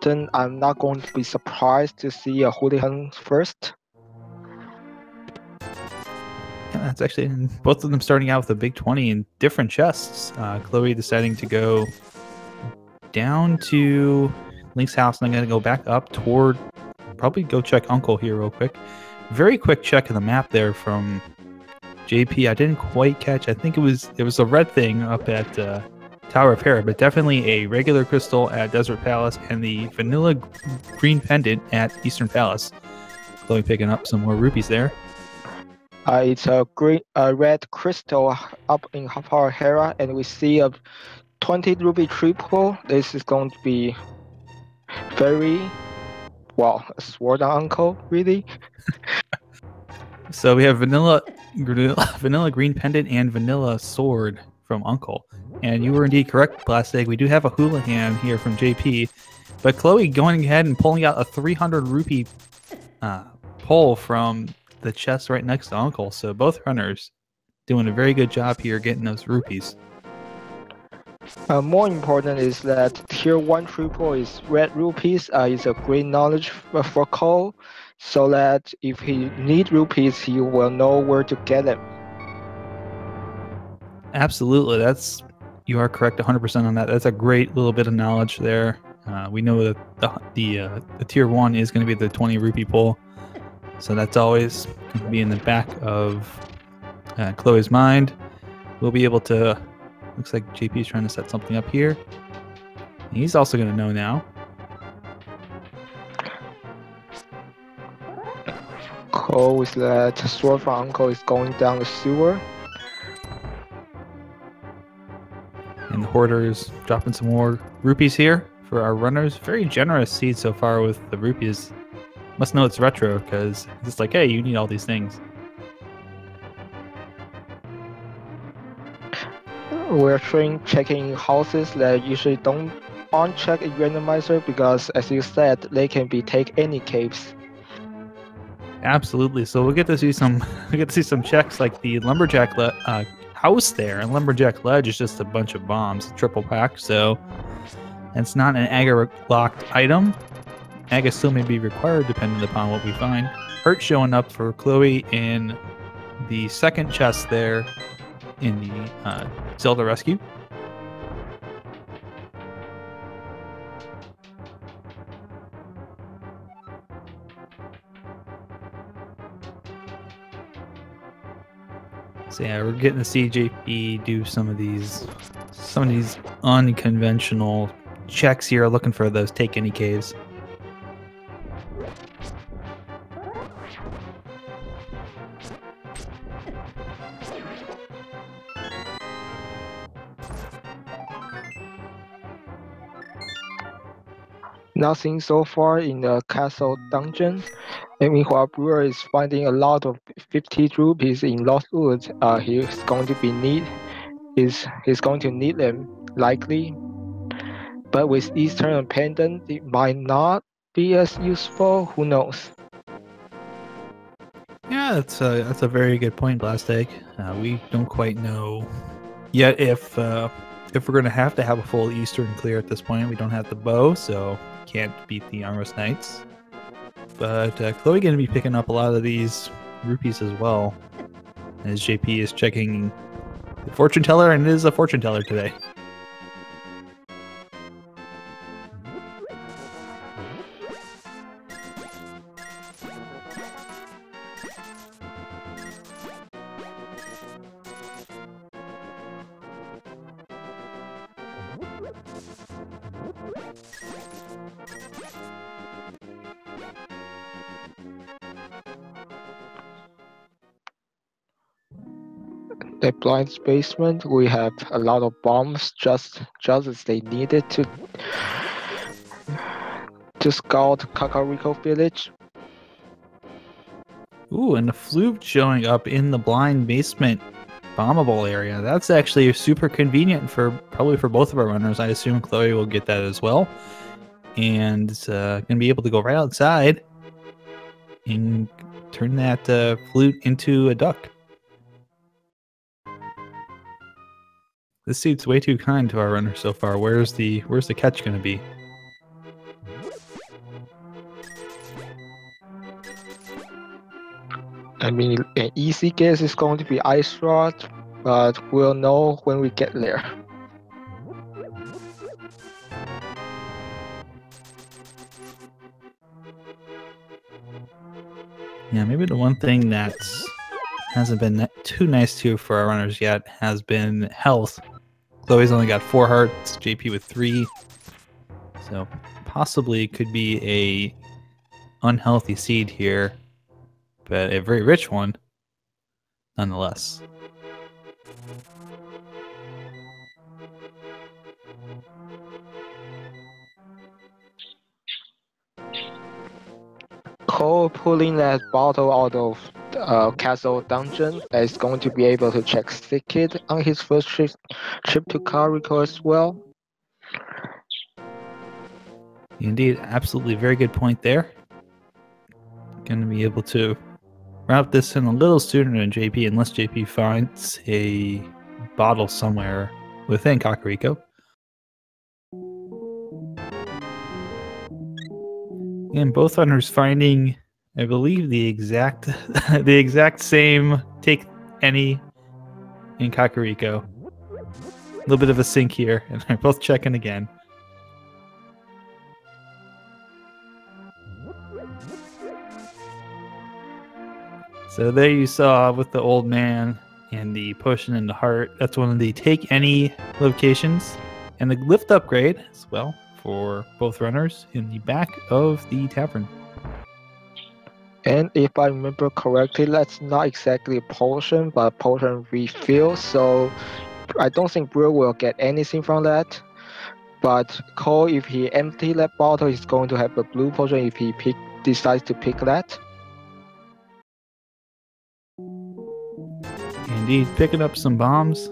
Then I'm not going to be surprised to see a hooligan first. Yeah, that's actually both of them starting out with a big 20 in different chests. Khloe deciding to go down to Link's house, and I'm going to go back up toward, probably go check Uncle here real quick. Very quick check of the map there from JP. I didn't quite catch. I think it was a red thing up at Tower of Hera, but definitely a regular crystal at Desert Palace and the vanilla green pendant at Eastern Palace. Khloe picking up some more rupees there. It's a red crystal up in Tower of Hera, and we see a 20 rupee triple. This is going to be very well, a sword on Uncle, really. So we have vanilla green pendant and vanilla sword from Uncle. And you were indeed correct, Plastic. We do have a hooligan here from JP. But Khloe going ahead and pulling out a 300 rupee pull from the chest right next to Uncle. So both runners doing a very good job here getting those rupees. More important is that tier 1 triple is red rupees. It's a great knowledge for Cole, so that if he need rupees, he will know where to get them. Absolutely, you are correct 100% on that. That's a great little bit of knowledge there. We know that the tier 1 is going to be the 20 rupee pull, so that's always going to be in the back of Khloe's mind. We'll be able to. Looks like JP is trying to set something up here. He's also going to know now. Cole with that sword from Uncle is going down the sewer. And the hoarders dropping some more rupees here for our runners. Very generous seed so far with the rupees. Must know it's retro because it's like, hey, you need all these things. We're checking houses that usually don't uncheck a randomizer because, as you said, they can be take any caves. Absolutely. So we'll get to see some checks like the lumberjack house there, and lumberjack ledge is just a bunch of bombs, triple pack. So it's not an Aga locked item. Aga still may be required depending upon what we find. Hurt showing up for Khloe in the second chest there in the Zelda rescue. So yeah, we're getting to see JP do some of these unconventional checks here, looking for those take any caves. Nothing so far in the castle dungeon. And meanwhile, Brewer is finding a lot of 50 rupees in Lost Woods. He's going to need them likely. But with Eastern Pendant, it might not be as useful. Who knows? Yeah, that's a very good point, Blast Egg. We don't quite know yet if we're going to have a full Eastern clear at this point. We don't have the bow, so can't beat the Armorous Knights. But Khloe going to be picking up a lot of these rupees as well, as JP is checking the fortune teller, and it is a fortune teller today. The blind basement, we have a lot of bombs just as they needed to scout Kakariko Village. Ooh, and the flute showing up in the blind basement bombable area. That's actually super convenient probably for both of our runners. I assume Khloe will get that as well. And gonna be able to go right outside and turn that flute into a duck. This seat's way too kind to our runner so far. Where's the catch gonna be? I mean, an easy guess is going to be Ice Rod, but we'll know when we get there. Yeah, maybe the one thing that hasn't been too nice to for our runners yet has been health. Khloe's only got 4 hearts, JP with 3. So possibly could be a unhealthy seed here, but a very rich one nonetheless. Cole pulling that bottle out of castle dungeon is going to be able to check Thicket on his first trip to Kakariko as well. Indeed, absolutely very good point there. Going to be able to route this in a little sooner than JP, unless JP finds a bottle somewhere within Kakariko. And both runners finding, I believe, the exact the exact same take any in Kakariko. A little bit of a sync here, and they're both checking again. So there you saw with the old man and the potion in the heart. That's one of the take any locations. And the lift upgrade as well for both runners in the back of the tavern. And if I remember correctly, that's not exactly a potion, but a potion refill. So I don't think Brewer will get anything from that. But Cole, if he empty that bottle, he's going to have a blue potion if he decides to pick that. Indeed, picking up some bombs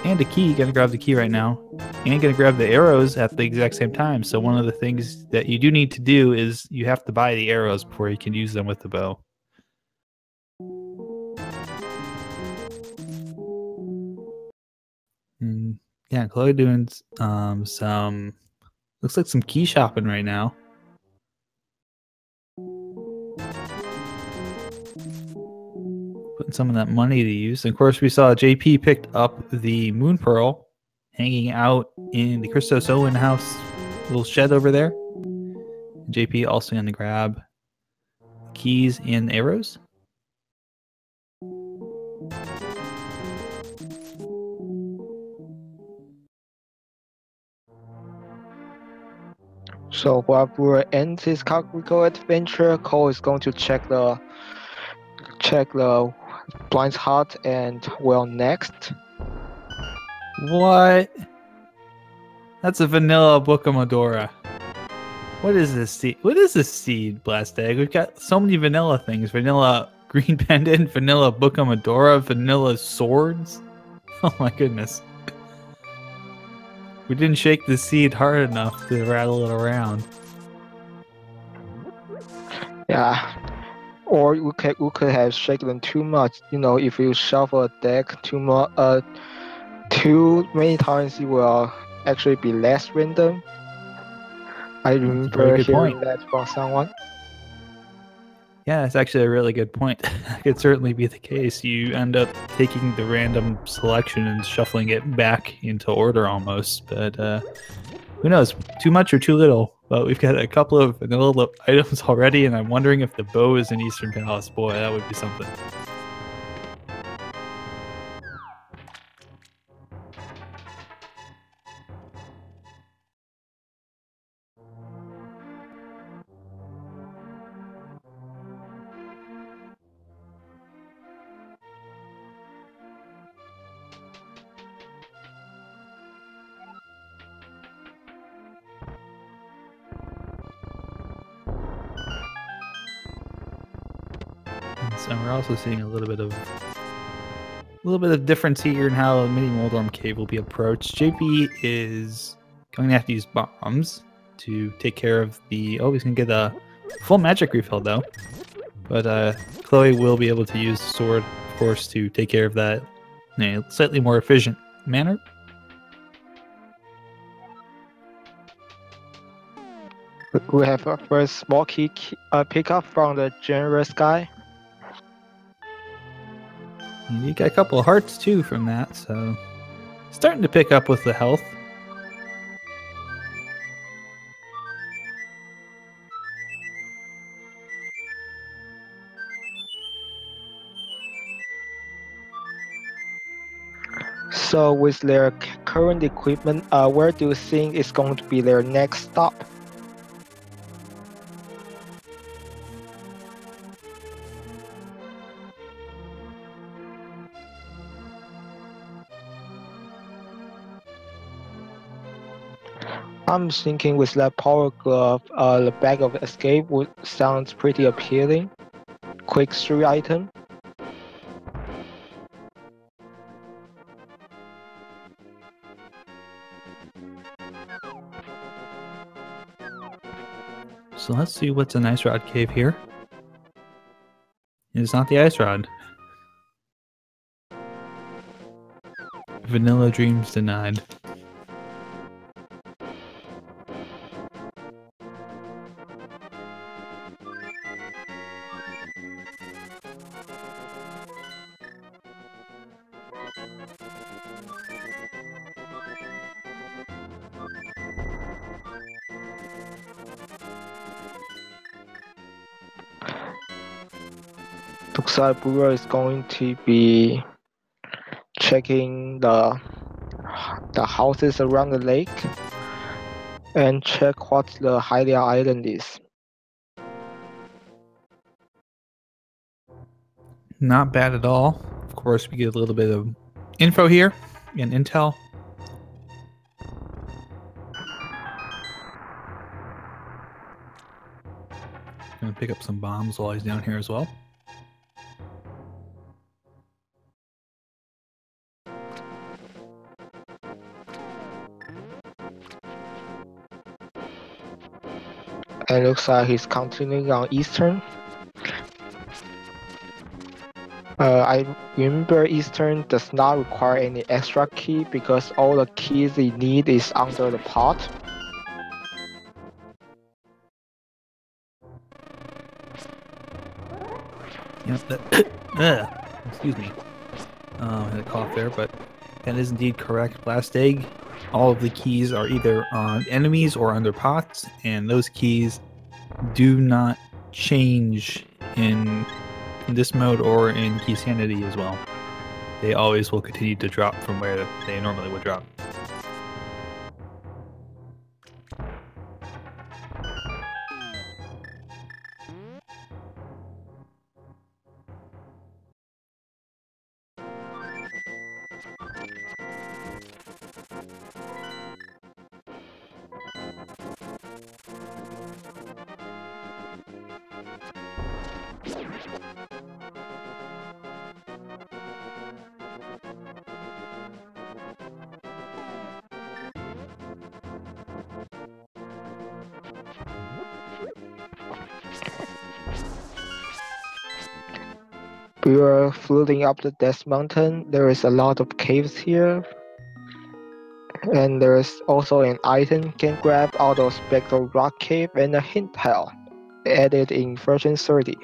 and a key. Gonna grab the key right now. And gonna grab the arrows at the exact same time. So one of the things that you do need to do is you have to buy the arrows before you can use them with the bow. And yeah, Khloe doing some, looks like some key shopping right now. Putting some of that money to use. And of course, we saw JP picked up the Moon Pearl hanging out in the Christos Owen house little shed over there. JP also going to grab keys and arrows. So while Brewer ends his Kakariko adventure, Cole is going to check the Blind's Heart and well next. What? That's a vanilla Bokamadora. What is this seed? What is this seed, Blast Egg? We've got so many vanilla things. Vanilla green pendant, vanilla Bokamadora, vanilla swords. Oh my goodness. We didn't shake the seed hard enough to rattle it around. Yeah. Or we could have shaken them too much. You know, if you shuffle a deck too many times, it will actually be less random. I remember hearing that from someone. Yeah, it's actually a really good point. That could certainly be the case. You end up taking the random selection and shuffling it back into order almost. But who knows? Too much or too little? But we've got a couple of vanilla items already, and I'm wondering if the bow is in Eastern Palace. Boy, that would be something. So we're also seeing a little bit of difference here in how Mini Moldorm Cave will be approached. JP is going to have to use bombs to take care of the... Oh, he's going to get a full magic refill, though. But Khloe will be able to use the sword, of course, to take care of that in a slightly more efficient manner. We have a first small key pickup from the generous guy. And you got a couple of hearts too from that, so starting to pick up with the health. So with their current equipment, where do you think is going to be their next stop? I'm thinking with that power glove, the bag of escape would sound pretty appealing. Quick 3 item. So let's see what's an ice rod cave here. It's not the ice rod. Vanilla dreams denied. Looks like Brewer is going to be checking the houses around the lake and check what the Hylia Island is. Not bad at all. Of course, we get a little bit of info here and intel. Gonna pick up some bombs while he's down here as well. And looks like he's continuing on Eastern. I remember Eastern does not require any extra key because all the keys they need is under the pot. Yep, that, excuse me. I had a cough there, but that is indeed correct. Blast Egg, all of the keys are either on enemies or under pots, and those keys do not change in this mode or in Key Sanity as well. They always will continue to drop from where they normally would drop. We are floating up the Death Mountain. There is a lot of caves here. And there is also an item you can grab out of Spectral Rock Cave and a hint tile, added in version 30.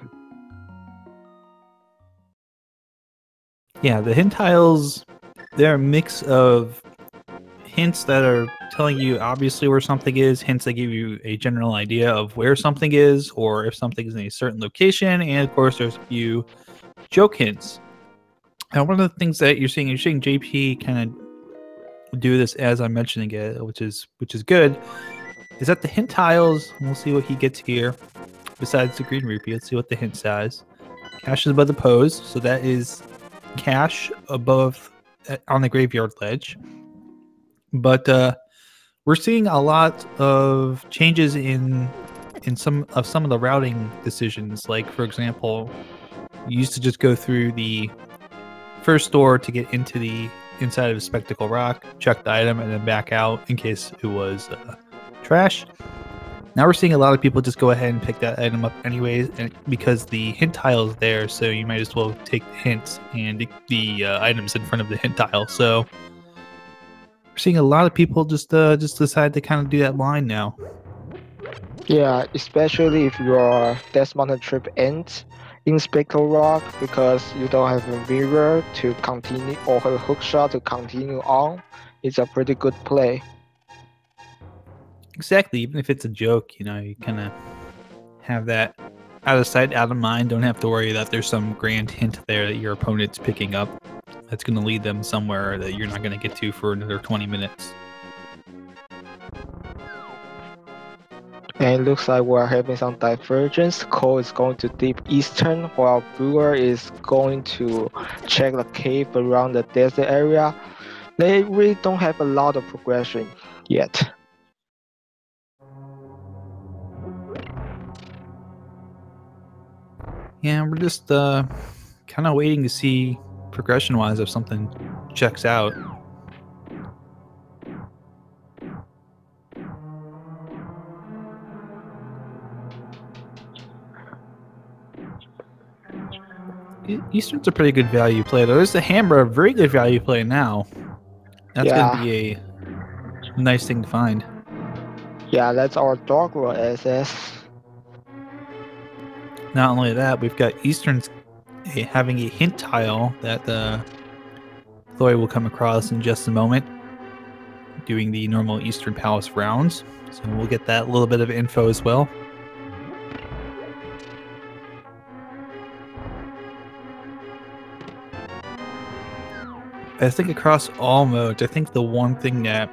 Yeah, the hint tiles, they're a mix of hints that are telling you obviously where something is, hints that give you a general idea of where something is, or if something is in a certain location, and of course there's a few joke hints. And one of the things that you're seeing JP kind of do this as I'm mentioning it, which is good, is that the hint tiles, we'll see what he gets here, besides the green rupee, let's see what the hint says. Cash is above the pose, so that is cash above on the graveyard ledge. But we're seeing a lot of changes in some of the routing decisions. Like, for example, you used to just go through the first door to get into the inside of a Spectacle Rock, check the item, and then back out in case it was trash. Now we're seeing a lot of people just go ahead and pick that item up anyways, and because the hint tile is there, so you might as well take the hints and the items in front of the hint tile. So we're seeing a lot of people just decide to kind of do that line now. Yeah, especially if your Death Mountain trip ends, Inspector Rock because you don't have a mirror to continue or a hookshot to continue on. It's a pretty good play. Exactly. Even if it's a joke, you know, you kind of have that out of sight, out of mind. Don't have to worry that there's some grand hint there that your opponent's picking up that's going to lead them somewhere that you're not going to get to for another 20 minutes. And it looks like we're having some divergence. Cole is going to deep eastern, while Brewer is going to check the cave around the desert area. They really don't have a lot of progression yet. Yeah, we're just kind of waiting to see progression-wise if something checks out. Eastern's a pretty good value play, though. There's the Hammer, a very good value play now. That's going to be a nice thing to find. Yeah, that's our Doggerel SS. Not only that, we've got Eastern's having a hint tile that Khloe will come across in just a moment, doing the normal Eastern Palace rounds. So we'll get that little bit of info as well. I think across all modes, I think the one thing that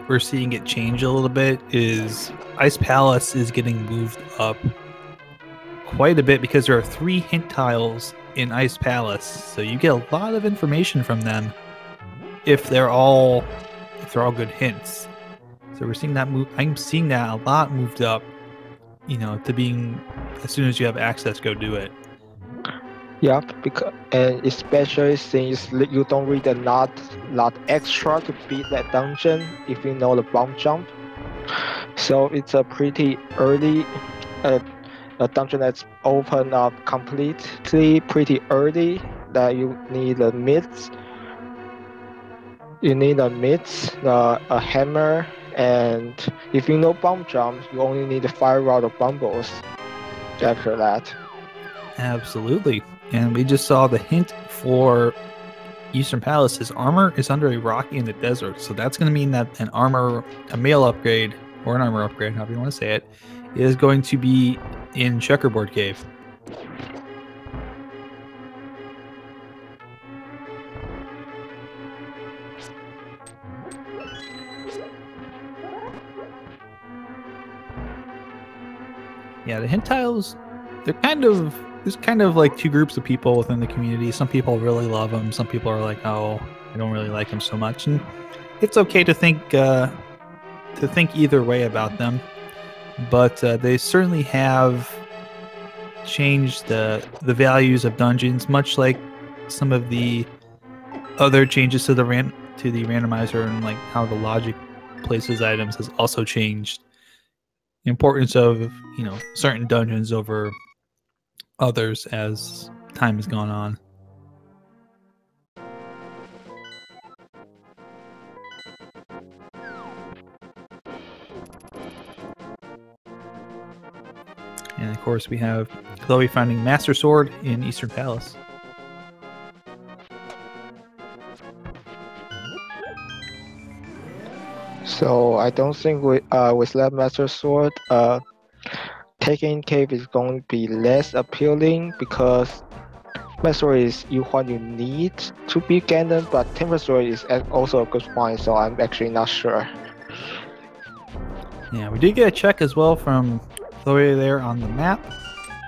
we're seeing it change a little bit is Ice Palace is getting moved up quite a bit because there are 3 hint tiles in Ice Palace, so you get a lot of information from them if they're all good hints. So we're seeing that move. I'm seeing that a lot moved up, you know, to being as soon as you have access, go do it. Yep, because and especially since you don't read a lot extra to beat that dungeon if you know the bomb jump. So it's a pretty early a dungeon that's open up completely pretty early that you need a mids. You need a mids, a hammer, and if you know bomb jump, you only need a fire rod of bumbles after that. Absolutely. And we just saw the hint for Eastern Palace. His armor is under a rock in the desert. So that's going to mean that a mail upgrade, or an armor upgrade, however you want to say it, is going to be in Checkerboard Cave. Yeah, the hint tiles, there's kind of like 2 groups of people within the community. Some people really love them. Some people are like, oh, I don't really like them so much. And it's okay to think either way about them. But they certainly have changed the values of dungeons, much like some of the other changes to the randomizer and like how the logic places items has also changed. The importance of, you know, certain dungeons over others as time has gone on. And of course we have Khloe finding Master Sword in Eastern Palace. So I don't think with that Master Sword, taking cave is going to be less appealing because Master Sword is what you need to beat Ganon, but Temper Sword is also a good point, so I'm actually not sure. Yeah, we did get a check as well from Khloe there on the map.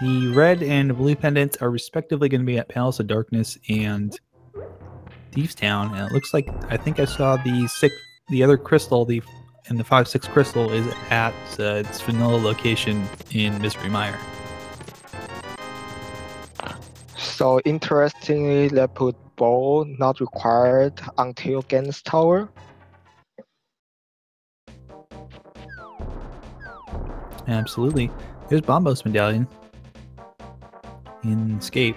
The red and blue pendants are respectively going to be at Palace of Darkness and Thieves Town, and it looks like I think I saw the other crystal, the 5/6 crystal is at its vanilla location in Misery Mire. So interestingly, they put bow not required until Ganon's Tower. Absolutely. There's Bombo's medallion in Escape.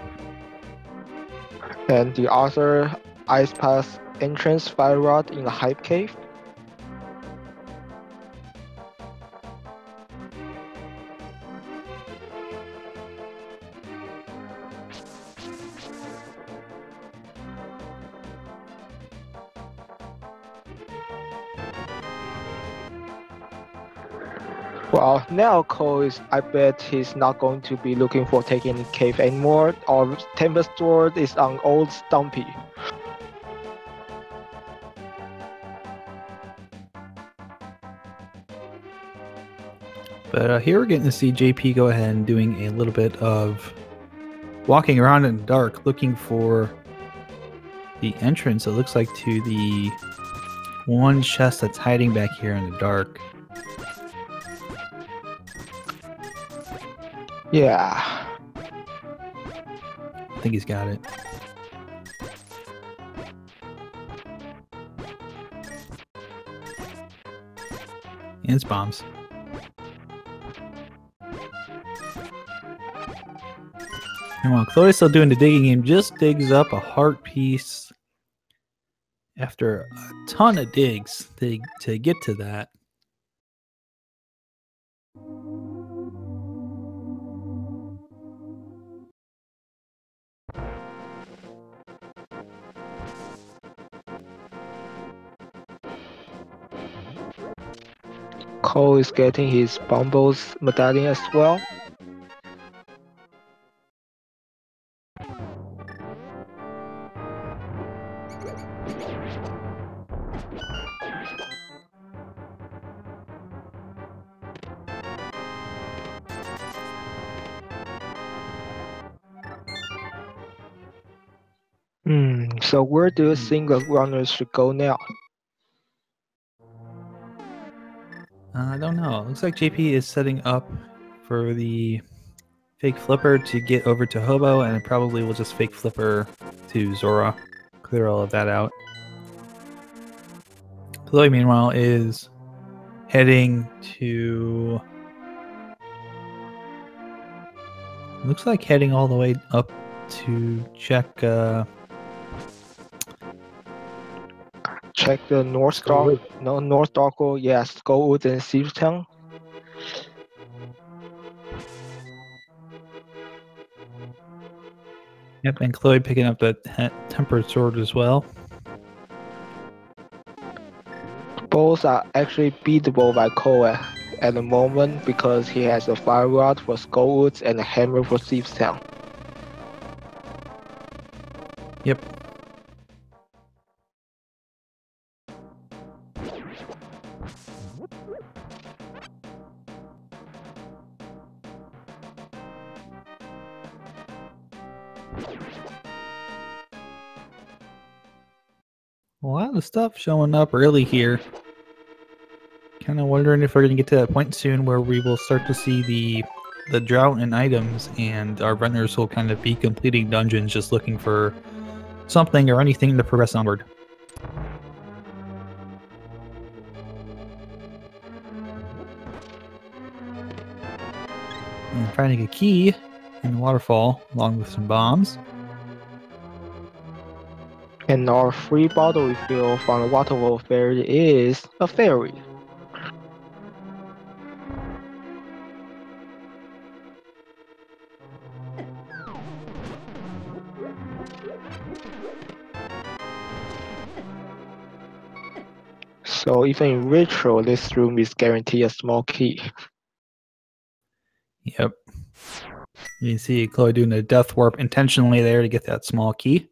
And the other Ice Pass entrance fire rod in the Hype Cave. Well, now Cole is, I bet he's not going to be looking for taking cave anymore. Our Tempest Sword is on old Stumpy. But here we're getting to see JP go ahead and doing a little bit of walking around in the dark, looking for the entrance, it looks like, to the one chest that's hiding back here in the dark. Yeah. I think he's got it. And it's bombs. And while Khloe's still doing the digging game, just digs up a heart piece after a ton of digs to get to that. Cole is getting his Bumble's medallion as well. So where do you think the runners should go now? I don't know. It looks like JP is setting up for the fake flipper to get over to Hobo, and it probably will just fake flipper to Zora. Clear all of that out. Khloe, meanwhile, is heading to... looks like heading all the way up to check... check the North Dark... No, North Darko, yes, Skullwoods and Thieves Town. Yep, and Khloe picking up that tempered sword as well. Both are actually beatable by Cole at the moment because he has a fire rod for Skullwoods and a hammer for Thieves Town. Yep. A lot of stuff showing up early here. Kind of wondering if we're going to get to that point soon where we will start to see the drought in items, and our runners will kind of be completing dungeons just looking for something or anything to progress onward. And finding a key in the waterfall along with some bombs. And our free bottle refill from the waterfall fairy is a fairy. So even in ritual, this room is guaranteed a small key. Yep. You can see Khloe doing a death warp intentionally there to get that small key.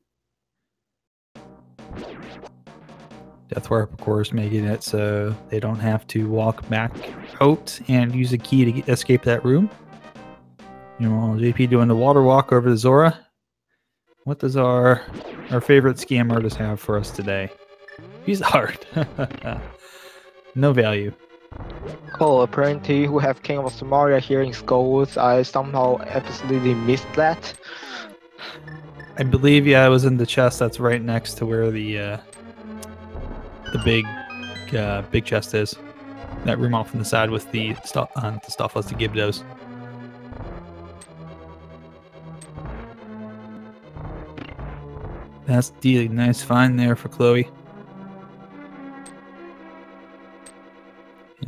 Death warp, of course, making it so they don't have to walk back out and use a key to escape that room. You know, JP doing the water walk over to Zora. What does our favorite scam artist have for us today? He's hard. No value. Oh, apparently who have King of Samaria here in Skullwoods. I somehow absolutely missed that. I believe, yeah, it was in the chest that's right next to where the big chest is. That room off on the side with the stuff was the Gibdos. That's the nice find there for Khloe.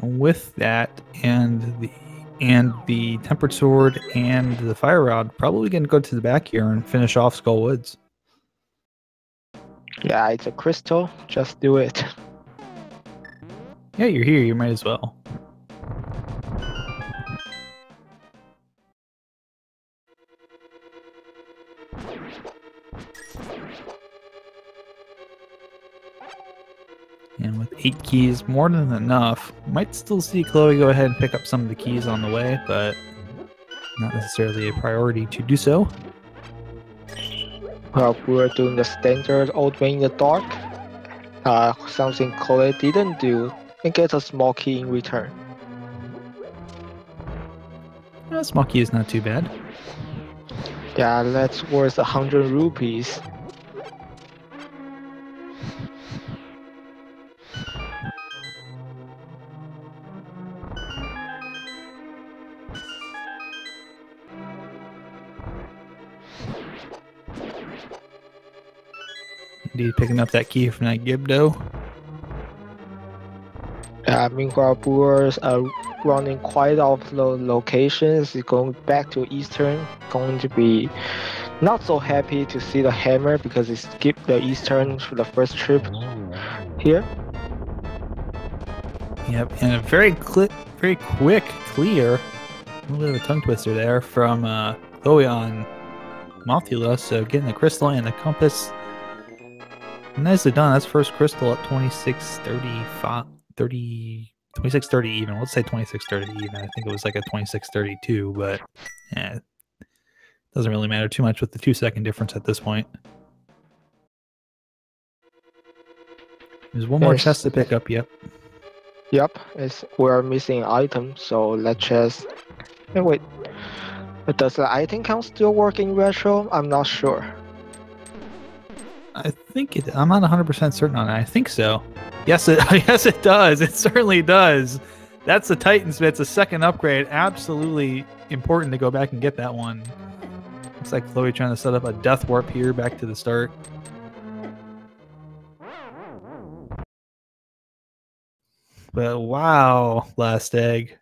And with that and the tempered sword and the fire rod, probably gonna go to the back here and finish off Skullwoods. Yeah, it's a crystal. Just do it. Yeah, you're here. You might as well. And with 8 keys, more than enough. Might still see Khloe go ahead and pick up some of the keys on the way, but not necessarily a priority to do so. Well, we're doing the standard old man in the dark. Something Khloe didn't do, and gets a small key in return. A small key is not too bad. Yeah, that's worth 100 rupees. Indeed, picking up that key from that Gibdo. Meanwhile, Brewers are running quite off the locations. He's going back to Eastern. Going to be not so happy to see the hammer because he skipped the Eastern for the first trip here. Yep, and a very quick clear. A little bit of a tongue twister there from Khloe on Mothula. So getting the crystal and the compass. Nicely done. That's first crystal at 2630 even. Let's say 2630 even. I think it was like a 2632, but yeah, it doesn't really matter too much with the 2-second difference at this point. There's one more chest to pick up. Yep. Yep, we're missing an item, so let's just... Hey, wait. Does the item count still work in retro? I'm not sure. I think it. I'm not 100% certain on it. I think so. Yes, yes, it does. It certainly does. That's the Titansmith's a second upgrade. Absolutely important to go back and get that one. Looks like Khloe trying to set up a death warp here back to the start. But wow, Last Egg.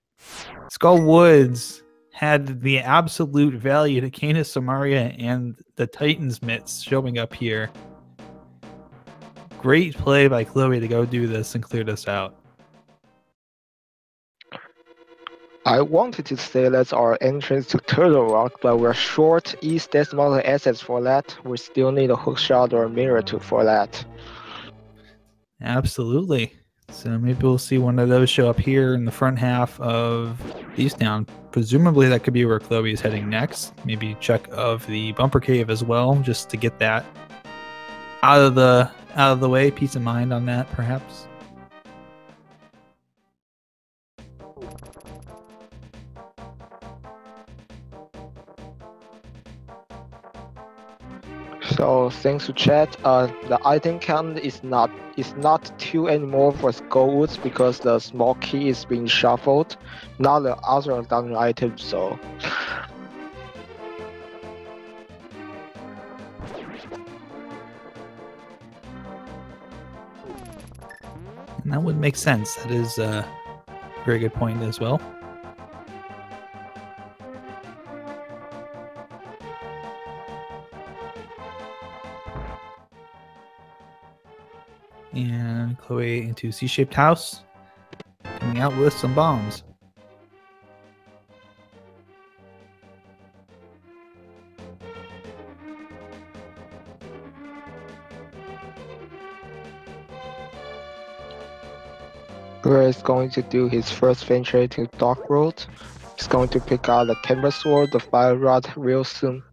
Skull Woods had the absolute value to Canis Samaria and the Titansmiths showing up here. Great play by Khloe to go do this and clear this out. I wanted to say that's our entrance to Turtle Rock, but we're short East Decimal assets for that. We still need a hookshot or a mirror for that. Absolutely. So maybe we'll see one of those show up here in the front half of Thieves Town. Presumably that could be where Khloe is heading next. Maybe check of the bumper cave as well, just to get that out of the way. Peace of mind on that, perhaps. So thanks to chat, the item count is not 2 anymore for Skullwoods because the small key is being shuffled, not the other dungeon items. So And that would make sense. That is a very good point as well. And Khloe into C-shaped house, coming out with some bombs. Brewer is going to do his first venture to Dark World. He's going to pick out the Timber Sword, the Fire Rod real soon.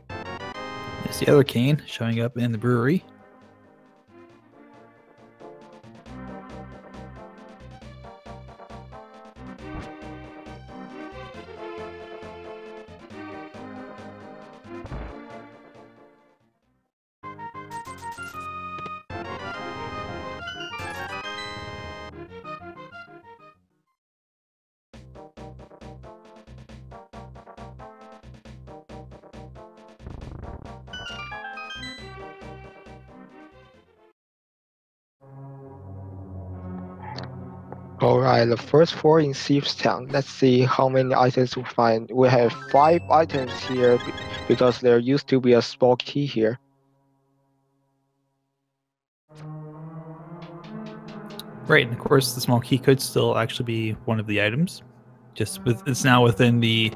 There's the other cane showing up in the brewery. Alright, the first 4 in Thieves Town. Let's see how many items we find. We have 5 items here because there used to be a small key here. Right, and of course the small key could still actually be one of the items. It's now within the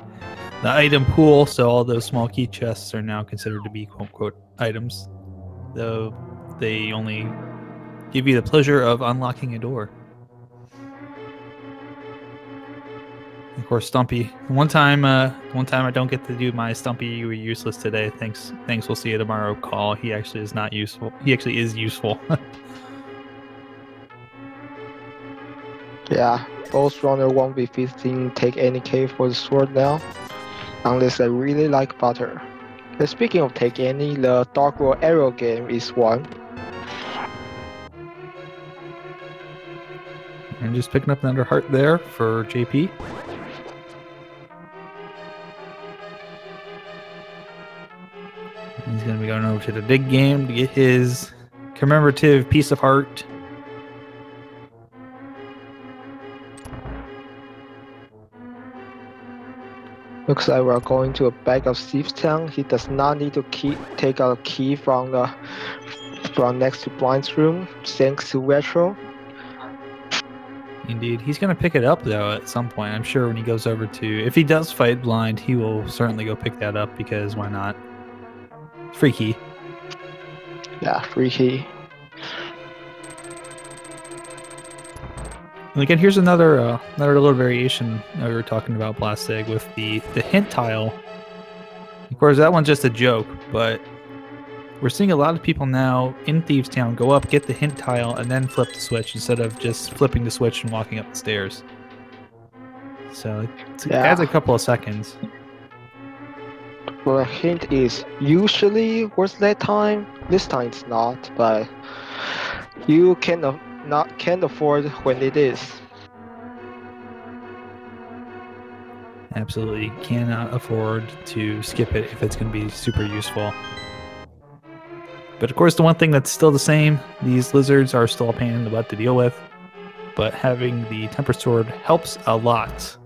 item pool, so all those small key chests are now considered to be quote unquote items. Though they only give you the pleasure of unlocking a door. Of course, Stumpy. One time I don't get to do my Stumpy, you were useless today. Thanks. We'll see you tomorrow. Call. He actually is not useful. He actually is useful. Yeah, Ghost Runner won't be visiting Take Any Cave for the sword now, unless I really like butter. And speaking of Take Any, the Dark World Arrow game is one. And just picking up another heart there for JP. He's going to be going over to the big game to get his commemorative piece of heart. Looks like we're going to a bag of Thieves Town. He does not need to take a key from next to Blind's room, thanks to Retro. Indeed. He's going to pick it up, though, at some point. I'm sure when he goes over to... If he does fight Blind, he will certainly go pick that up, because why not? Free key. Yeah, free key. And again, here's another little variation we were talking about Blast Egg with the hint tile. Of course, that one's just a joke, but we're seeing a lot of people now in Thieves Town go up, get the hint tile, and then flip the switch instead of just flipping the switch and walking up the stairs. So it adds a couple of seconds. Well, a hint is usually worth that time. This time it's not, but you can't afford when it is. Absolutely cannot afford to skip it if it's going to be super useful. But of course, the one thing that's still the same, these lizards are still a pain in the butt to deal with, but having the Temper Sword helps a lot.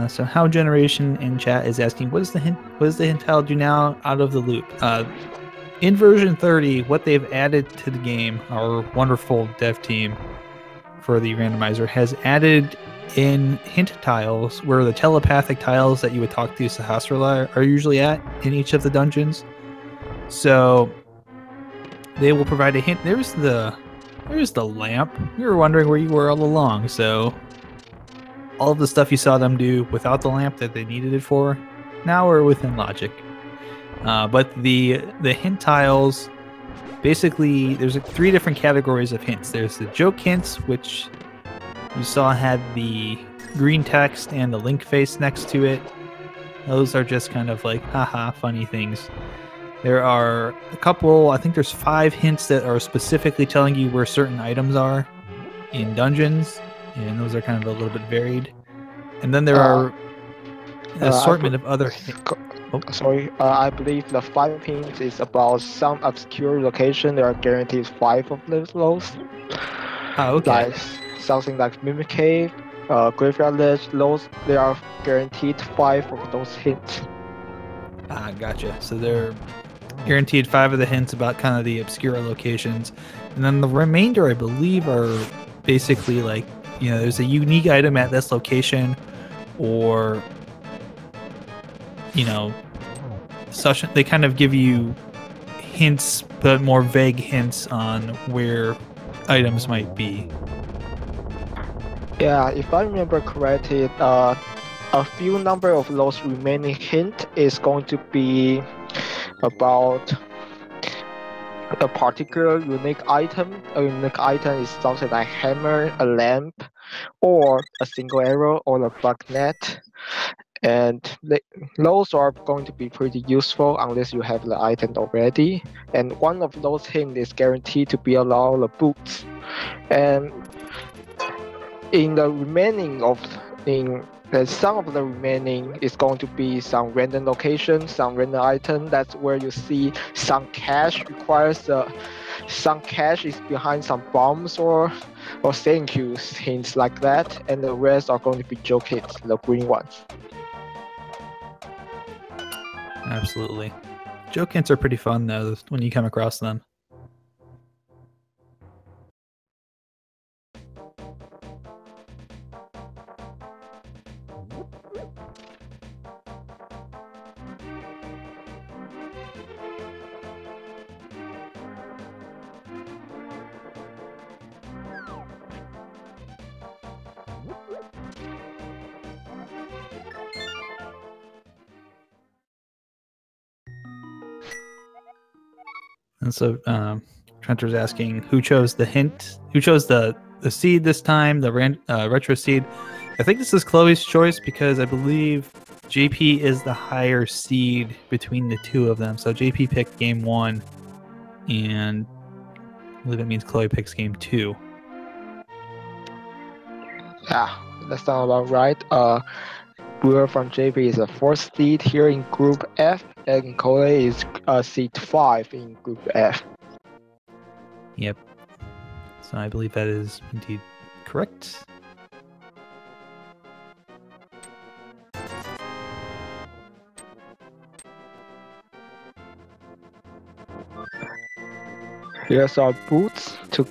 So How Generation in chat is asking, what does the hint tile do now out of the loop? In version 30, what they've added to the game, our wonderful dev team for the randomizer has added in hint tiles where the telepathic tiles that you would talk to Sahasrara are usually at in each of the dungeons. So they will provide a hint. There's the lamp. We were wondering where you were all along. So all of the stuff you saw them do without the lamp that they needed it for, now we're within logic. But the hint tiles, basically, there's 3 different categories of hints. There's the joke hints, which you saw had the green text and the link face next to it. Those are just kind of like, haha, funny things. There are a couple, I think there's 5 hints that are specifically telling you where certain items are in dungeons. And those are kind of a little bit varied. And then there are an assortment of other... Sorry, I believe the 5 hints is about some obscure location. There are guaranteed 5 of those. Oh, okay. Like something like Mimic Cave, Graveyard Ledge, those, there are guaranteed 5 of those hints. Ah, gotcha. So they're guaranteed 5 of the hints about kind of the obscure locations. And then the remainder, I believe, are basically like, you know, there's a unique item at this location, or, you know, such. They kind of give you hints, but more vague hints on where items might be. Yeah, if I remember correctly, a few number of those remaining hint is going to be about a particular unique item. A unique item is something like hammer, a lamp, or a single arrow, or a bug net. And those are going to be pretty useful unless you have the item already. And one of those hints is guaranteed to be allowed the boots. And in the remaining some of the remaining is going to be some random location, some random item. That's where you see some cash requires the some cash is behind some bombs or thank you things like that, and the rest are going to be joke hits, the green ones. Absolutely. Joke hints are pretty fun though when you come across them. And so Trenter's asking who chose the hint, who chose the seed this time, the retro seed. I think this is Khloe's choice because I believe JP is the higher seed between the two of them. So JP picked game 1, and I believe it means Khloe picks game 2. Yeah, that sounds about right. BrewersFanJP is a 4th seed here in Group F, and Khloe is seed 5 in Group F. Yep. So I believe that is indeed correct. Here's our boots to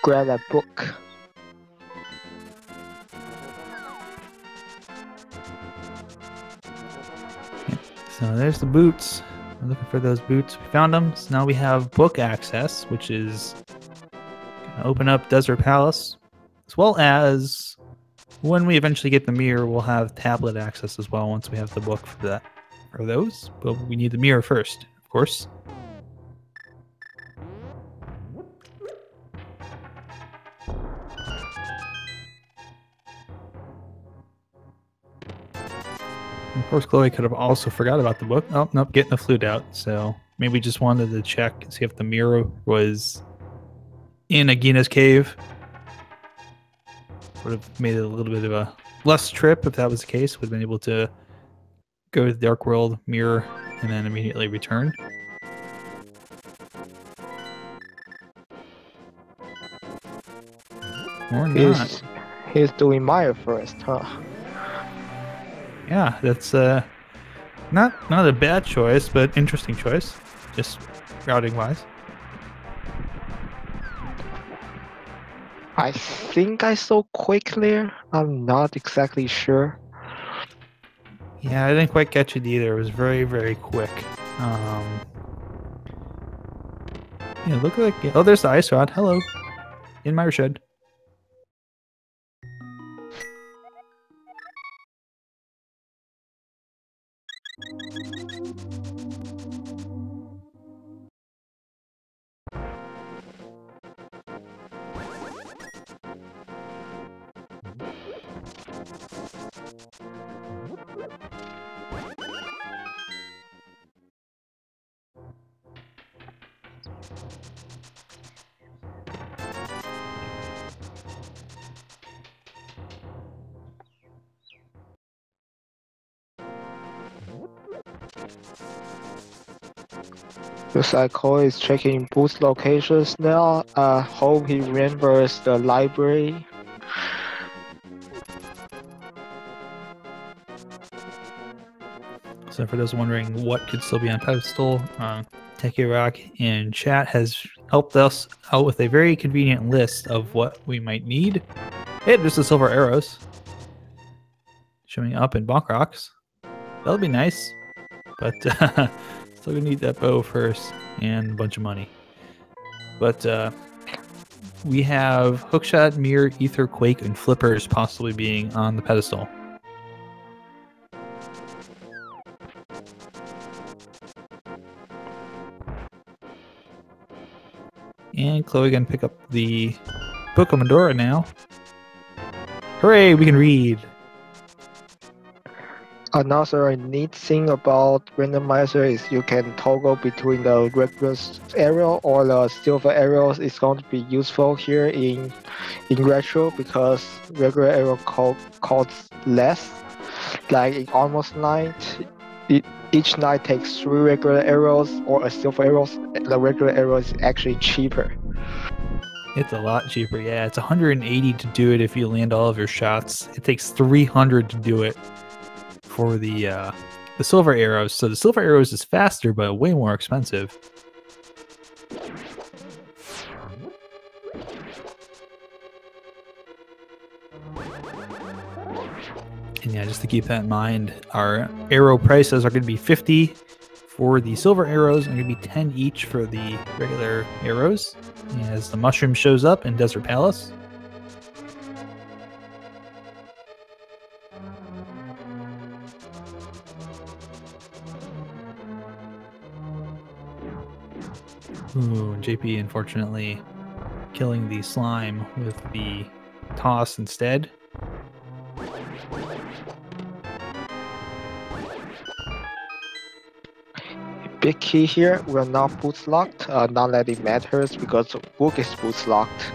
grab a book. So there's the boots. We're looking for those boots. We found them. So now we have book access, which is gonna open up Desert Palace, as well as when we eventually get the mirror, we'll have tablet access as well once we have the book for that. For those, but we need the mirror first, of course. Of course, Khloe could have also forgot about the book. Oh, nope, getting the flute out. So maybe just wanted to check and see if the mirror was in Agina's cave. Would have made it a little bit of a less trip if that was the case. Would have been able to go to the Dark World, mirror, and then immediately return. Or not. He's doing Maya first, huh? Yeah, that's not a bad choice, but interesting choice, just routing wise. I think I saw quick clear. I'm not exactly sure. Yeah, I didn't quite catch it either. It was very, very quick. Yeah, look like oh, there's the ice rod. Hello, in my shed. Looks like Khloe is checking booth locations now. Hope he remembers the library. So for those wondering what could still be on Pedestal, Techie Rock in chat has helped us out with a very convenient list of what we might need. Hey, there's the silver arrows showing up in Bonk Rocks. That'll be nice, but still gonna need that bow first and a bunch of money. But we have Hookshot, Mirror, Ether, Quake, and Flippers possibly being on the pedestal. And Khloe gonna pick up the Book of Medora now. Hooray, we can read! Another neat thing about Randomizer is you can toggle between the regular arrow or the silver arrows. It's going to be useful here in retro because regular arrow costs less. Like in Almost Night, each knight takes 3 regular arrows or a silver arrows. The regular arrow is actually cheaper. It's a lot cheaper. Yeah, it's 180 to do it if you land all of your shots. It takes 300 to do it for the silver arrows. So the silver arrows is faster, but way more expensive. And yeah, just to keep that in mind, our arrow prices are going to be 50 for the silver arrows and going to be 10 each for the regular arrows as the mushroom shows up in Desert Palace. Ooh, and JP unfortunately killing the slime with the toss instead. Big key here, we're not boots locked, not that it matters because book is boots locked.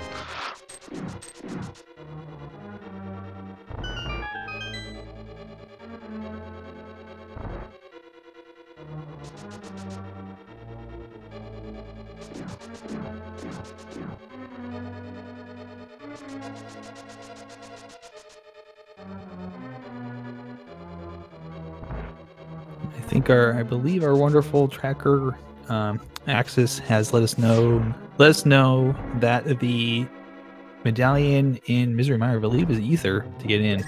I believe our wonderful tracker Axis has let us know that the medallion in Misery Mire, I believe, is Ether to get in.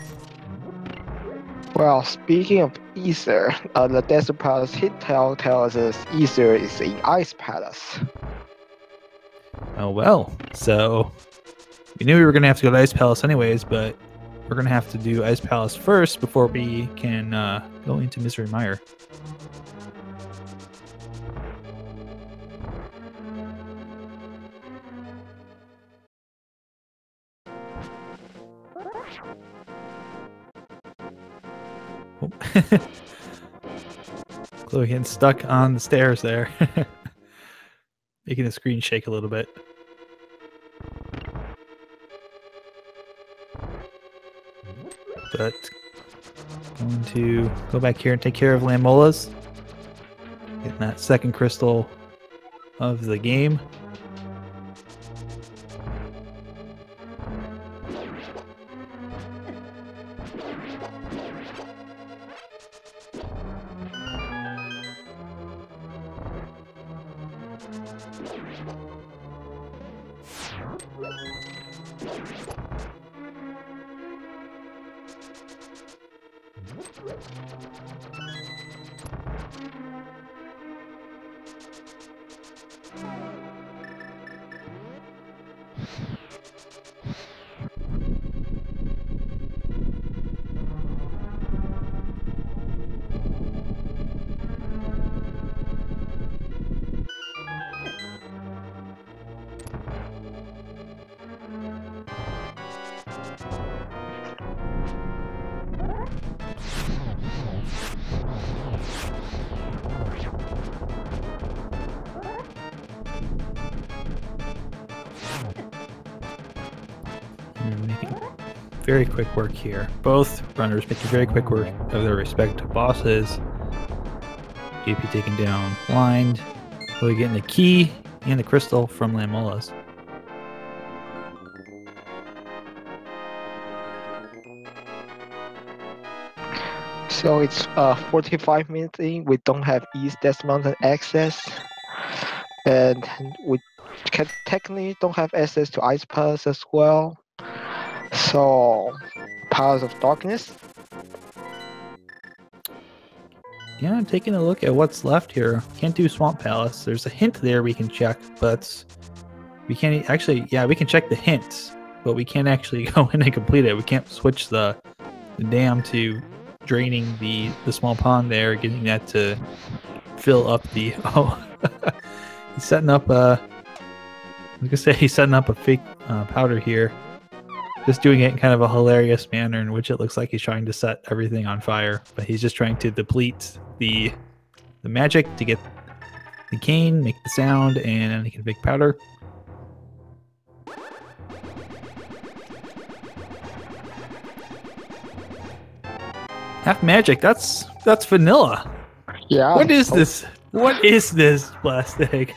Well, speaking of Ether, the Desert Palace hit tells us Ether is in Ice Palace. Oh well, so we knew we were gonna have to go to Ice Palace anyways, but we're gonna have to do Ice Palace first before we can go into Misery Mire. Oh. Khloe getting stuck on the stairs there. Making the screen shake a little bit. But going to go back here and take care of Lamola's. Getting that second crystal of the game. Very quick work here. Both runners making very quick work of their respective bosses. JP taking down Blind. Khloe getting the key and the crystal from Lamola's. So it's 45 minutes in. We don't have East Death Mountain access, and we technically don't have access to Ice Palace as well. So, Palace of Darkness. Yeah, I'm taking a look at what's left here. Can't do Swamp Palace. There's a hint there we can check, but we can't actually. Yeah, we can check the hints, but we can't actually go in and complete it. We can't switch the dam to draining the small pond there, getting that to fill up the. Oh, he's setting up a. I was gonna say he's setting up a fake powder here. Just doing it in kind of a hilarious manner in which it looks like he's trying to set everything on fire, but he's just trying to deplete the magic to get the cane, make the sound, and then he can make powder. Half magic, that's vanilla. Yeah. What is this? What is this plastic?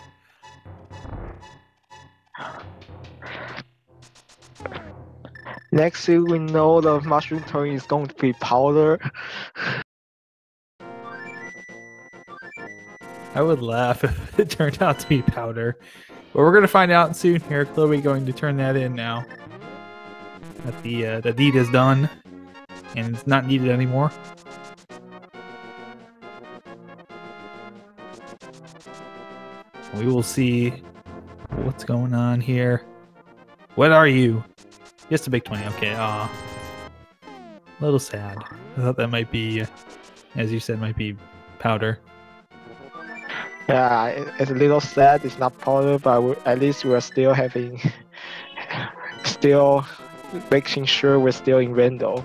Next thing we know, the mushroom turn is going to be powder. I would laugh if it turned out to be powder. But we're going to find out soon here. Khloe going to turn that in now. That the deed is done. And it's not needed anymore. We will see what's going on here. What are you? Just a big 20. Okay, aw. A little sad. I thought that might be, as you said, might be powder. Yeah, it's a little sad. It's not powder, but at least we're still having, still making sure we're still in Randall.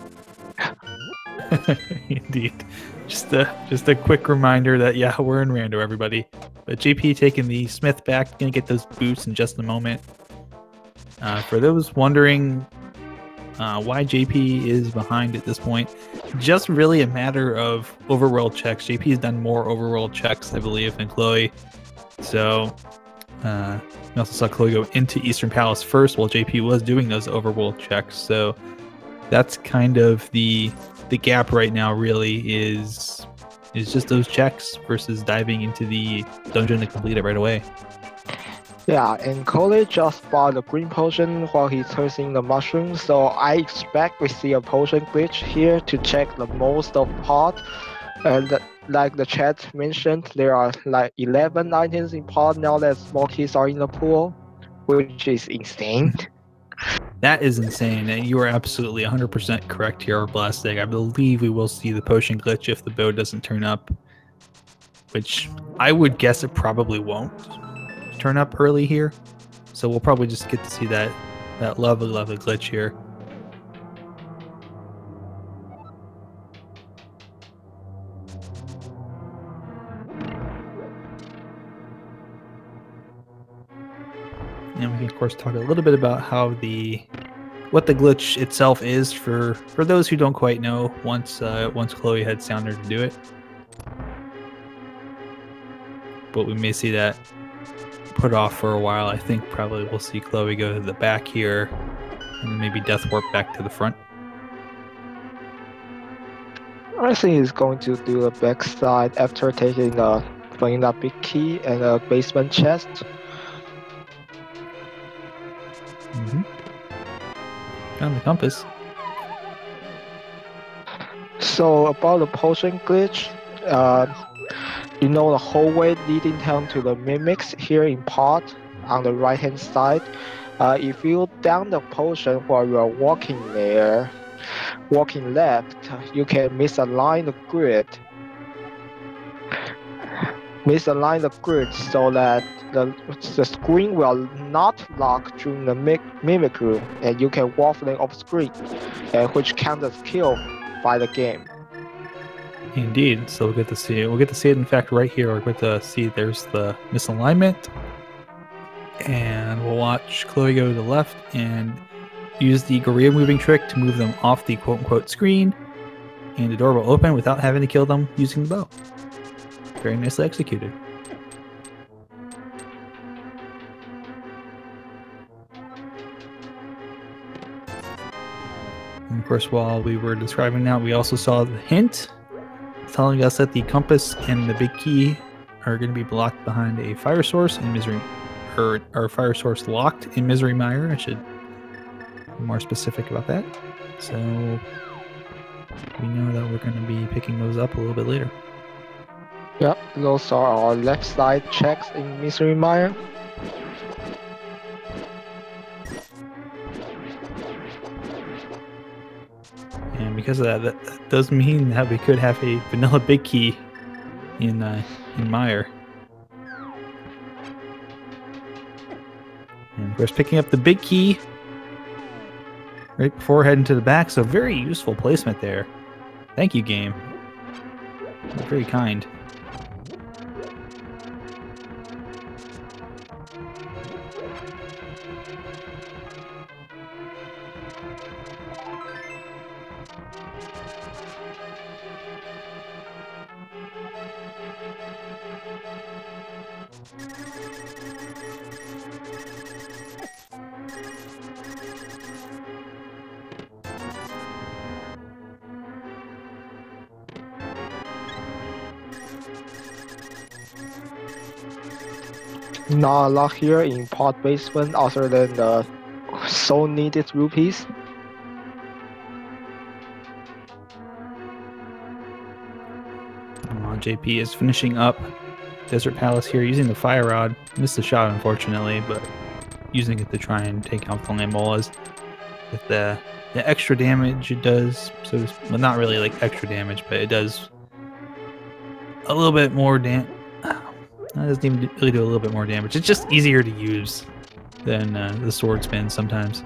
Indeed. Just a quick reminder that yeah, we're in Rando, everybody. But JP taking the Smith back, gonna get those boots in just a moment. For those wondering why JP is behind at this point, just really a matter of overworld checks. JP has done more overworld checks, I believe, than Khloe. So we also saw Khloe go into Eastern Palace first, while JP was doing those overworld checks. So that's kind of the gap right now. Really is just those checks versus diving into the dungeon to complete it right away. Yeah, and Khloe just bought the green potion while he's cursing the mushrooms, so I expect we see a potion glitch here to check the most of pot. And like the chat mentioned, there are like 11 items in pot now that small keys are in the pool, which is insane. That is insane, and you are absolutely 100% correct here, Blastig. I believe we will see the potion glitch if the bow doesn't turn up, which I would guess it probably won't turn up early here. So we'll probably just get to see that lovely, lovely glitch here. And we can, of course, talk a little bit about how what the glitch itself is for those who don't quite know. Once Khloe had Sounder to do it, but we may see that put off for a while. I think probably we'll see Khloe go to the back here, and maybe Death Warp back to the front. I think he's going to do the backside after taking the vanilla big key and a basement chest. Found the compass. So about the potion glitch, you know the hallway leading down to the mimics here in pot on the right hand side. If you down the potion while you are walking there, walking left, you can misalign the grid. Misalign the grid so that the screen will not lock during the mimic room, and you can waffling off screen, which counts as kill by the game. Indeed. So we'll get to see it. We'll get to see it. In fact, right here, we'll get to see there's the misalignment, and we'll watch Khloe go to the left and use the Gorilla moving trick to move them off the quote-unquote screen, and the door will open without having to kill them using the bow. Very nicely executed. And of course, while we were describing that, we also saw the hint telling us that the compass and the big key are going to be blocked behind a fire source in Misery, or fire source locked in Misery Mire. I should be more specific about that. So we know that we're going to be picking those up a little bit later. Yep, those are our left side checks in Misery Mire. And because of that, that does mean that we could have a vanilla big key in Mire. And of course, picking up the big key right before heading to the back. So very useful placement there. Thank you, game. You're very kind. Not a lot here in pod basement other than the so needed rupees. JP is finishing up Desert Palace here using the Fire Rod. Missed the shot, unfortunately, but using it to try and take out the Lambolas. With the extra damage it does, well, not really like extra damage, but it does a little bit more damage. That doesn't even really do a little bit more damage. It's just easier to use than the sword spin sometimes.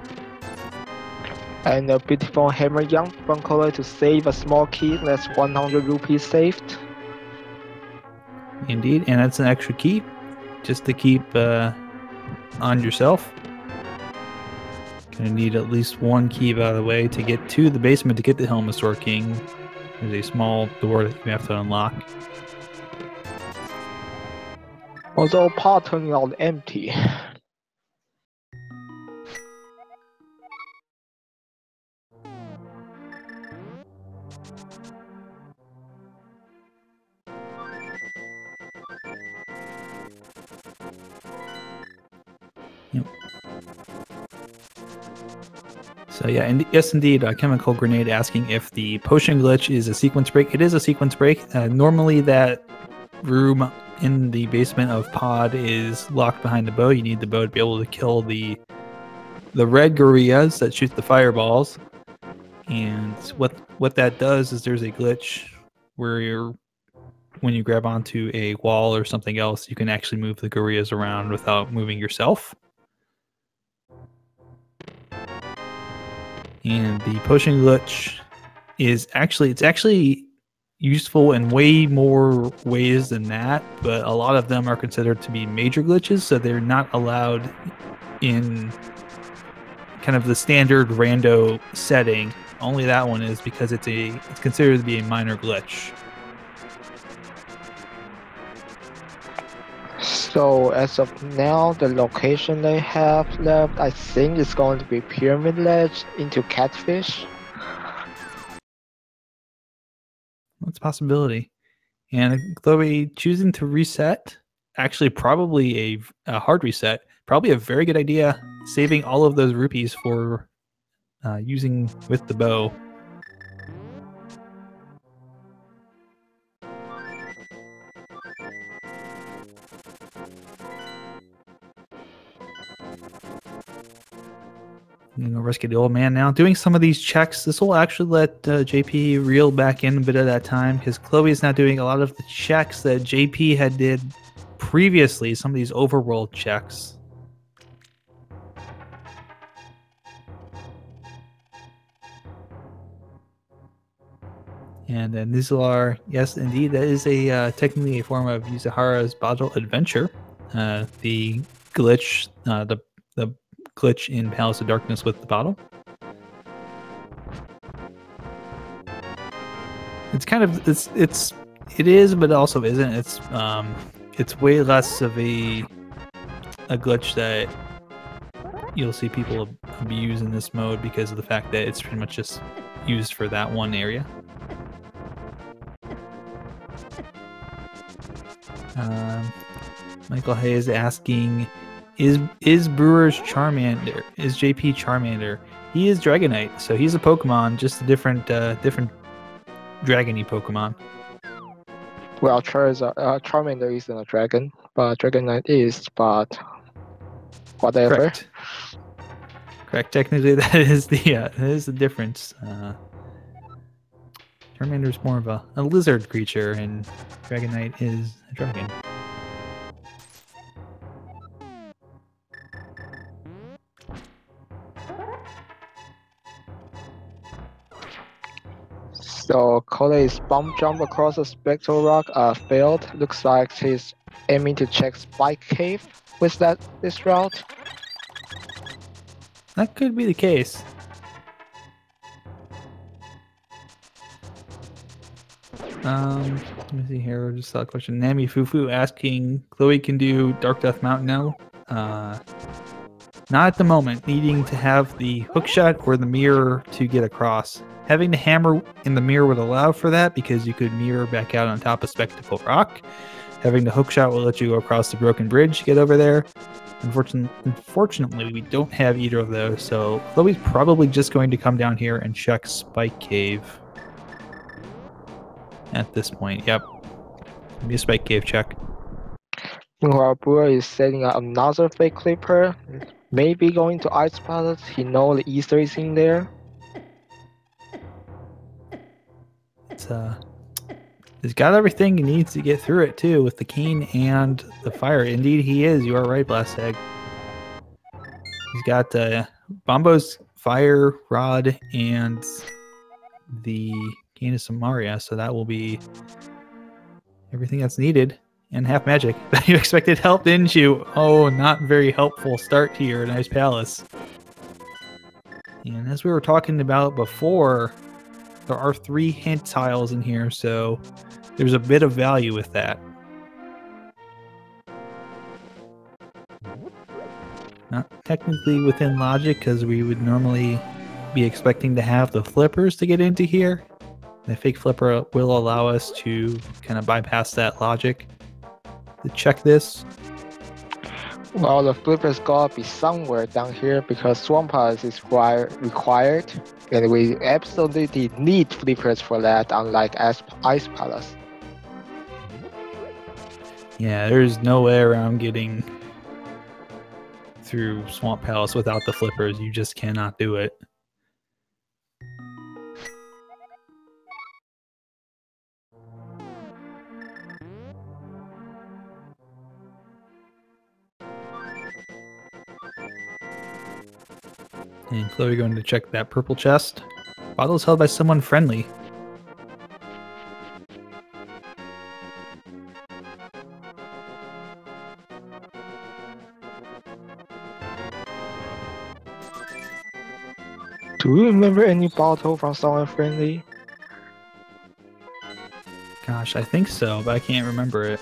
And a beautiful hammer young from Khloe to save a small key. That's 100 rupees saved. Indeed, and that's an extra key just to keep on yourself. Gonna need at least one key out of the way to get to the basement to get the Helm of Sword King. There's a small door that you have to unlock. Although pod turning out empty. Yep. So yeah, and yes, indeed, Chemical Grenade asking if the potion glitch is a sequence break. It is a sequence break. Normally that room in the basement of Pod is locked behind the bow. You need the bow to be able to kill the red gorillas that shoot the fireballs. And what that does is there's a glitch where when you grab onto a wall or something else, you can actually move the gorillas around without moving yourself. And the potion glitch is actually useful in way more ways than that, but a lot of them are considered to be major glitches, so they're not allowed in kind of the standard rando setting. Only that one is because it's considered to be a minor glitch. So as of now, the location they have left, I think it's going to be Pyramid Ledge into Catfish. That's a possibility. And Khloe choosing to reset, actually probably a hard reset, probably a very good idea, saving all of those rupees for using with the bow. I'm gonna go rescue the old man now. Doing some of these checks, this will actually let JP reel back in a bit of that time, because Khloe is now doing a lot of the checks that JP had did previously, some of these overworld checks. And then these are, yes, indeed, that is a technically a form of Yuzahara's Bottle Adventure. The glitch, the glitch in Palace of Darkness with the bottle. It's kind of it is, but also isn't. It's way less of a glitch that you'll see people abuse in this mode because of the fact that it's pretty much just used for that one area. Michael Hayes asking, is Brewer's Charmander? Is JP Charmander? He is Dragonite, so he's a Pokemon, just a different dragony Pokemon. Well, Charmander isn't a dragon, but Dragonite is, but whatever. Correct. Technically, that is the difference. Charmander is more of a lizard creature, and Dragonite is a dragon. So Khloe's bomb jump across the spectral rock failed. Looks like she's aiming to check Spike Cave with this route. That could be the case. Let me see here. Just saw a question. Nami Fufu asking, Khloe can do Dark Death Mountain now? Not at the moment. Needing to have the hookshot or the mirror to get across. Having the hammer in the mirror would allow for that because you could mirror back out on top of Spectacle Rock. Having the hookshot will let you go across the broken bridge to get over there. Unfortunately, we don't have either of those, so Khloe's probably just going to come down here and check Spike Cave. At this point, yep. Maybe a Spike Cave check. Meanwhile, Brewer is setting up another fake clipper. Maybe going to Ice Palace. He knows the Easter is in there. He's got everything he needs to get through it too, with the cane and the fire. Indeed, he is. You are right, Blast Egg. He's got Bombo's fire rod and the cane of Samaria, so that will be everything that's needed. And half magic. You expected help, didn't you? Oh, not very helpful start here at Ice Palace. And as we were talking about before, there are 3 hint tiles in here, so there's a bit of value with that. Not technically within logic, because we would normally be expecting to have the flippers to get into here. The fake flipper will allow us to kind of bypass that logic to check this. Well, the flipper's gotta be somewhere down here because Swamp Palace is required, and we absolutely need flippers for that, unlike Ice Palace. Yeah, there's no way around getting through Swamp Palace without the flippers. You just cannot do it. And Khloe going to check that purple chest. Bottle is held by someone friendly. Do you remember any bottle from someone friendly? Gosh, I think so, but I can't remember it.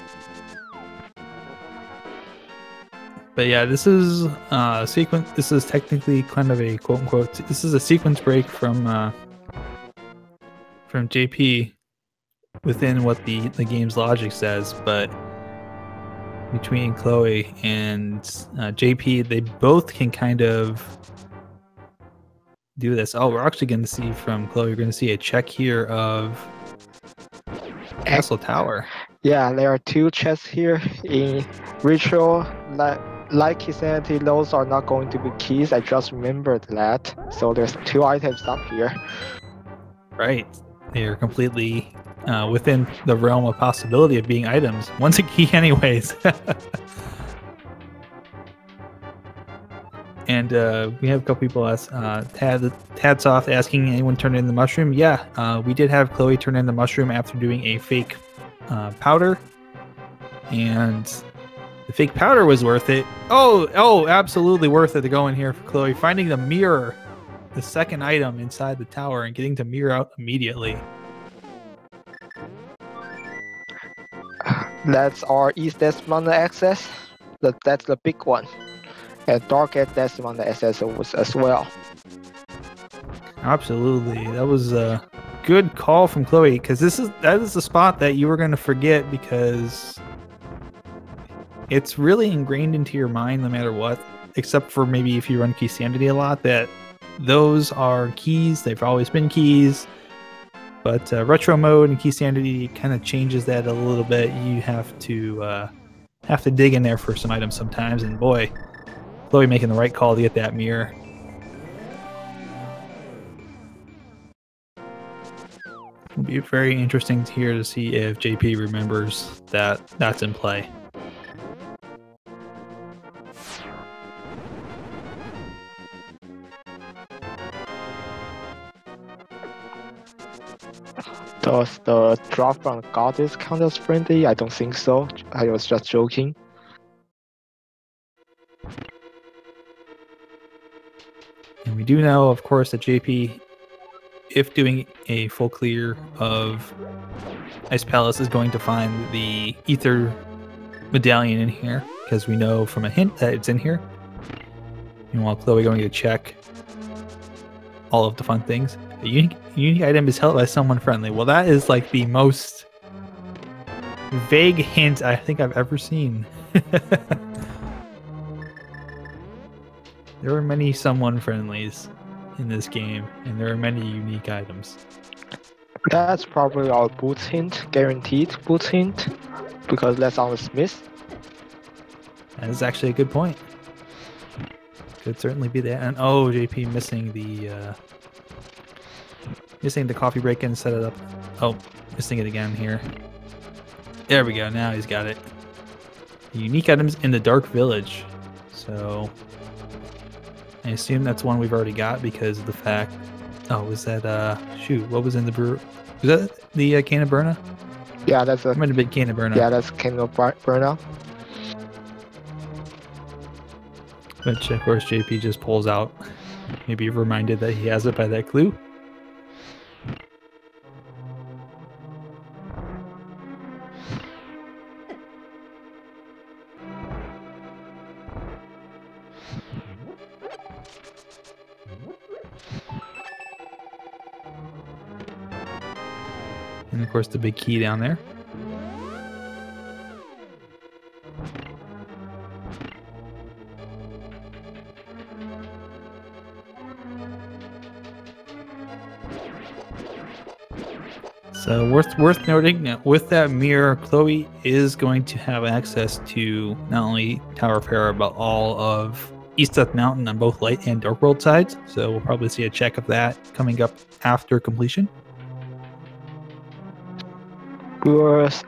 But yeah, this is a sequence. This is technically kind of a quote unquote. This is a sequence break from JP within what the game's logic says. But between Khloe and JP, they both can kind of do this. Oh, we're actually going to see from Khloe. We're going to see a check here of Castle Tower. Yeah, there are 2 chests here in Ritual. Like his sanity, those are not going to be keys. I just remembered that. So there's 2 items up here. Right. They're completely within the realm of possibility of being items. One's a key anyways. And we have a couple people ask, Tadsoft asking, anyone turn in the mushroom? Yeah, we did have Khloe turn in the mushroom after doing a fake powder. And the fake powder was worth it. Oh, absolutely worth it to go in here for Khloe. Finding the mirror, the second item inside the tower, and getting to mirror out immediately. That's our East Desmond access. That's the big one. And Dark Desmond access as well. Absolutely. That was a good call from Khloe, because that is the spot that you were going to forget, because it's really ingrained into your mind no matter what, except for maybe if you run Key Sanity a lot, that those are keys. They've always been keys. But retro mode and Key Sanity kind of changes that a little bit. You have to dig in there for some items sometimes, and boy, Khloe making the right call to get that mirror. It'll be very interesting to hear to see if JP remembers that that's in play. Does the drop from Goddess count as friendly? I don't think so. I was just joking. And we do know, of course, that JP, if doing a full clear of Ice Palace is going to find the Ether medallion in here, because we know from a hint that it's in here. Meanwhile, Khloe going to check all of the fun things. A unique item is held by someone friendly. Well, that is like the most vague hint I think I've ever seen. There are many someone friendlies in this game, and there are many unique items. That's probably our boots hint, guaranteed boots hint, because that's on the Smith. That is actually a good point. Could certainly be that. And oh, JP missing the coffee break and set it up. Oh, missing it again here. There we go. Now he's got it. The unique items in the Dark Village. So I assume that's one we've already got because of the fact. Oh, was that shoot? What was in the brew? Was that the can of Burna? Yeah, that's a. I'm in a big can of Burna. Yeah, that's can of Burna. Which of course JP just pulls out. Maybe reminded that he has it by that clue. And of course the big key down there. So worth noting that with that mirror, Khloe is going to have access to not only Tower of Hera, but all of East Death Mountain on both light and dark world sides. So we'll probably see a check of that coming up after completion. Brewers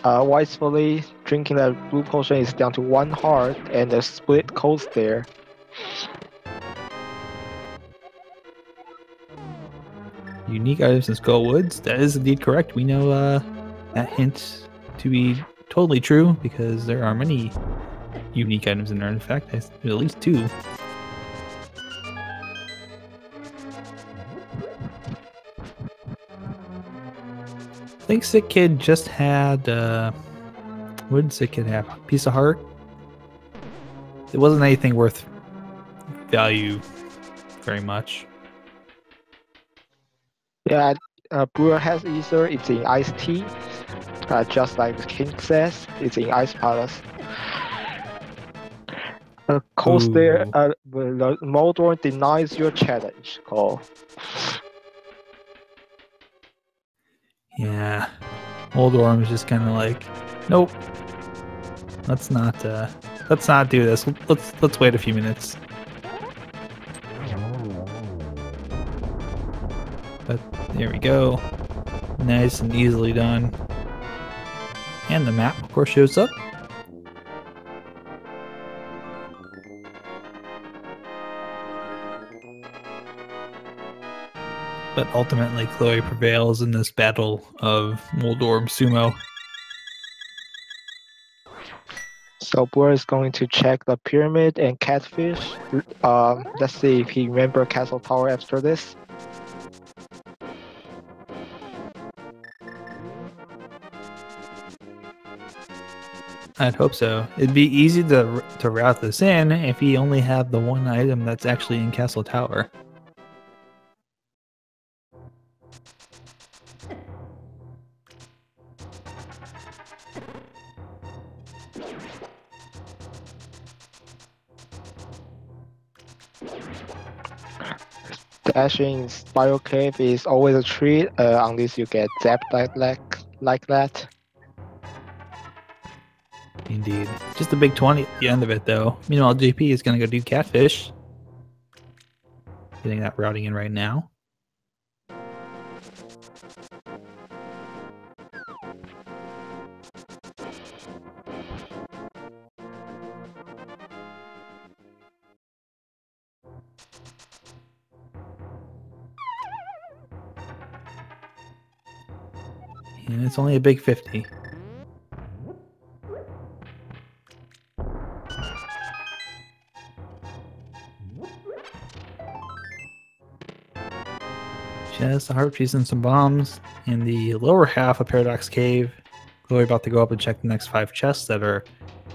wisely drinking the blue potion is down to 1 heart, and the split codes there. Unique items in Skull Woods. That is indeed correct. We know that hint to be totally true because there are many unique items in there. In fact, there's at least 2. I think Sick Kid just had. What did Sick Kid have? Piece of Heart? It wasn't anything worth value very much. Yeah, Brewer has Ether, it's in Ice Tea. Just like the King says, it's in Ice Palace. Coast there, the Moldor denies your challenge, Cole. Yeah, Moldor is just kind of like, nope. Let's not do this. Let's wait a few minutes. But there we go. Nice and easily done. And the map, of course, shows up. But ultimately, Khloe prevails in this battle of Moldor Sumo. So Brewer is going to check the pyramid and catfish. Let's see if he remembers Castle Tower after this. I'd hope so. It'd be easy to route this in if he only had the one item that's actually in Castle Tower. Dashing in Spiral Cave is always a treat, unless you get zapped like that. Indeed. Just a big 20 at the end of it, though. Meanwhile, JP is going to go do Catfish. Getting that routing in right now. And it's only a big 50. Just a heart piece and some bombs in the lower half of Paradox Cave. Chloe about to go up and check the next 5 chests that are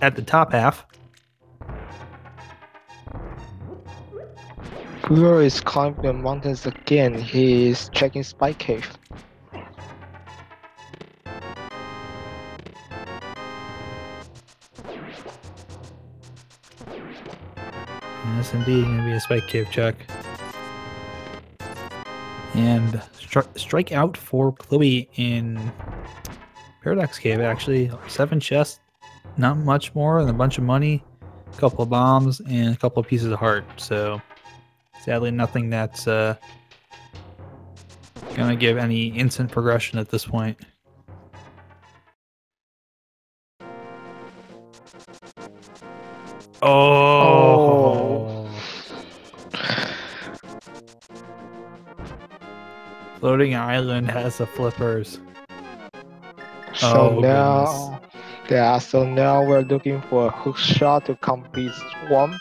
at the top half. Brewer is climbing the mountains again. He is checking Spike Cave. Yes, indeed, going to be a Spike Cave check. And strike out for Chloe in Paradox Cave, actually. 7 chests, not much more, and a bunch of money, a couple of bombs, and a couple of pieces of heart. So, sadly, nothing that's going to give any instant progression at this point. Oh! Floating Island has the flippers. So Goodness. so now we're looking for a hookshot to complete Swamp,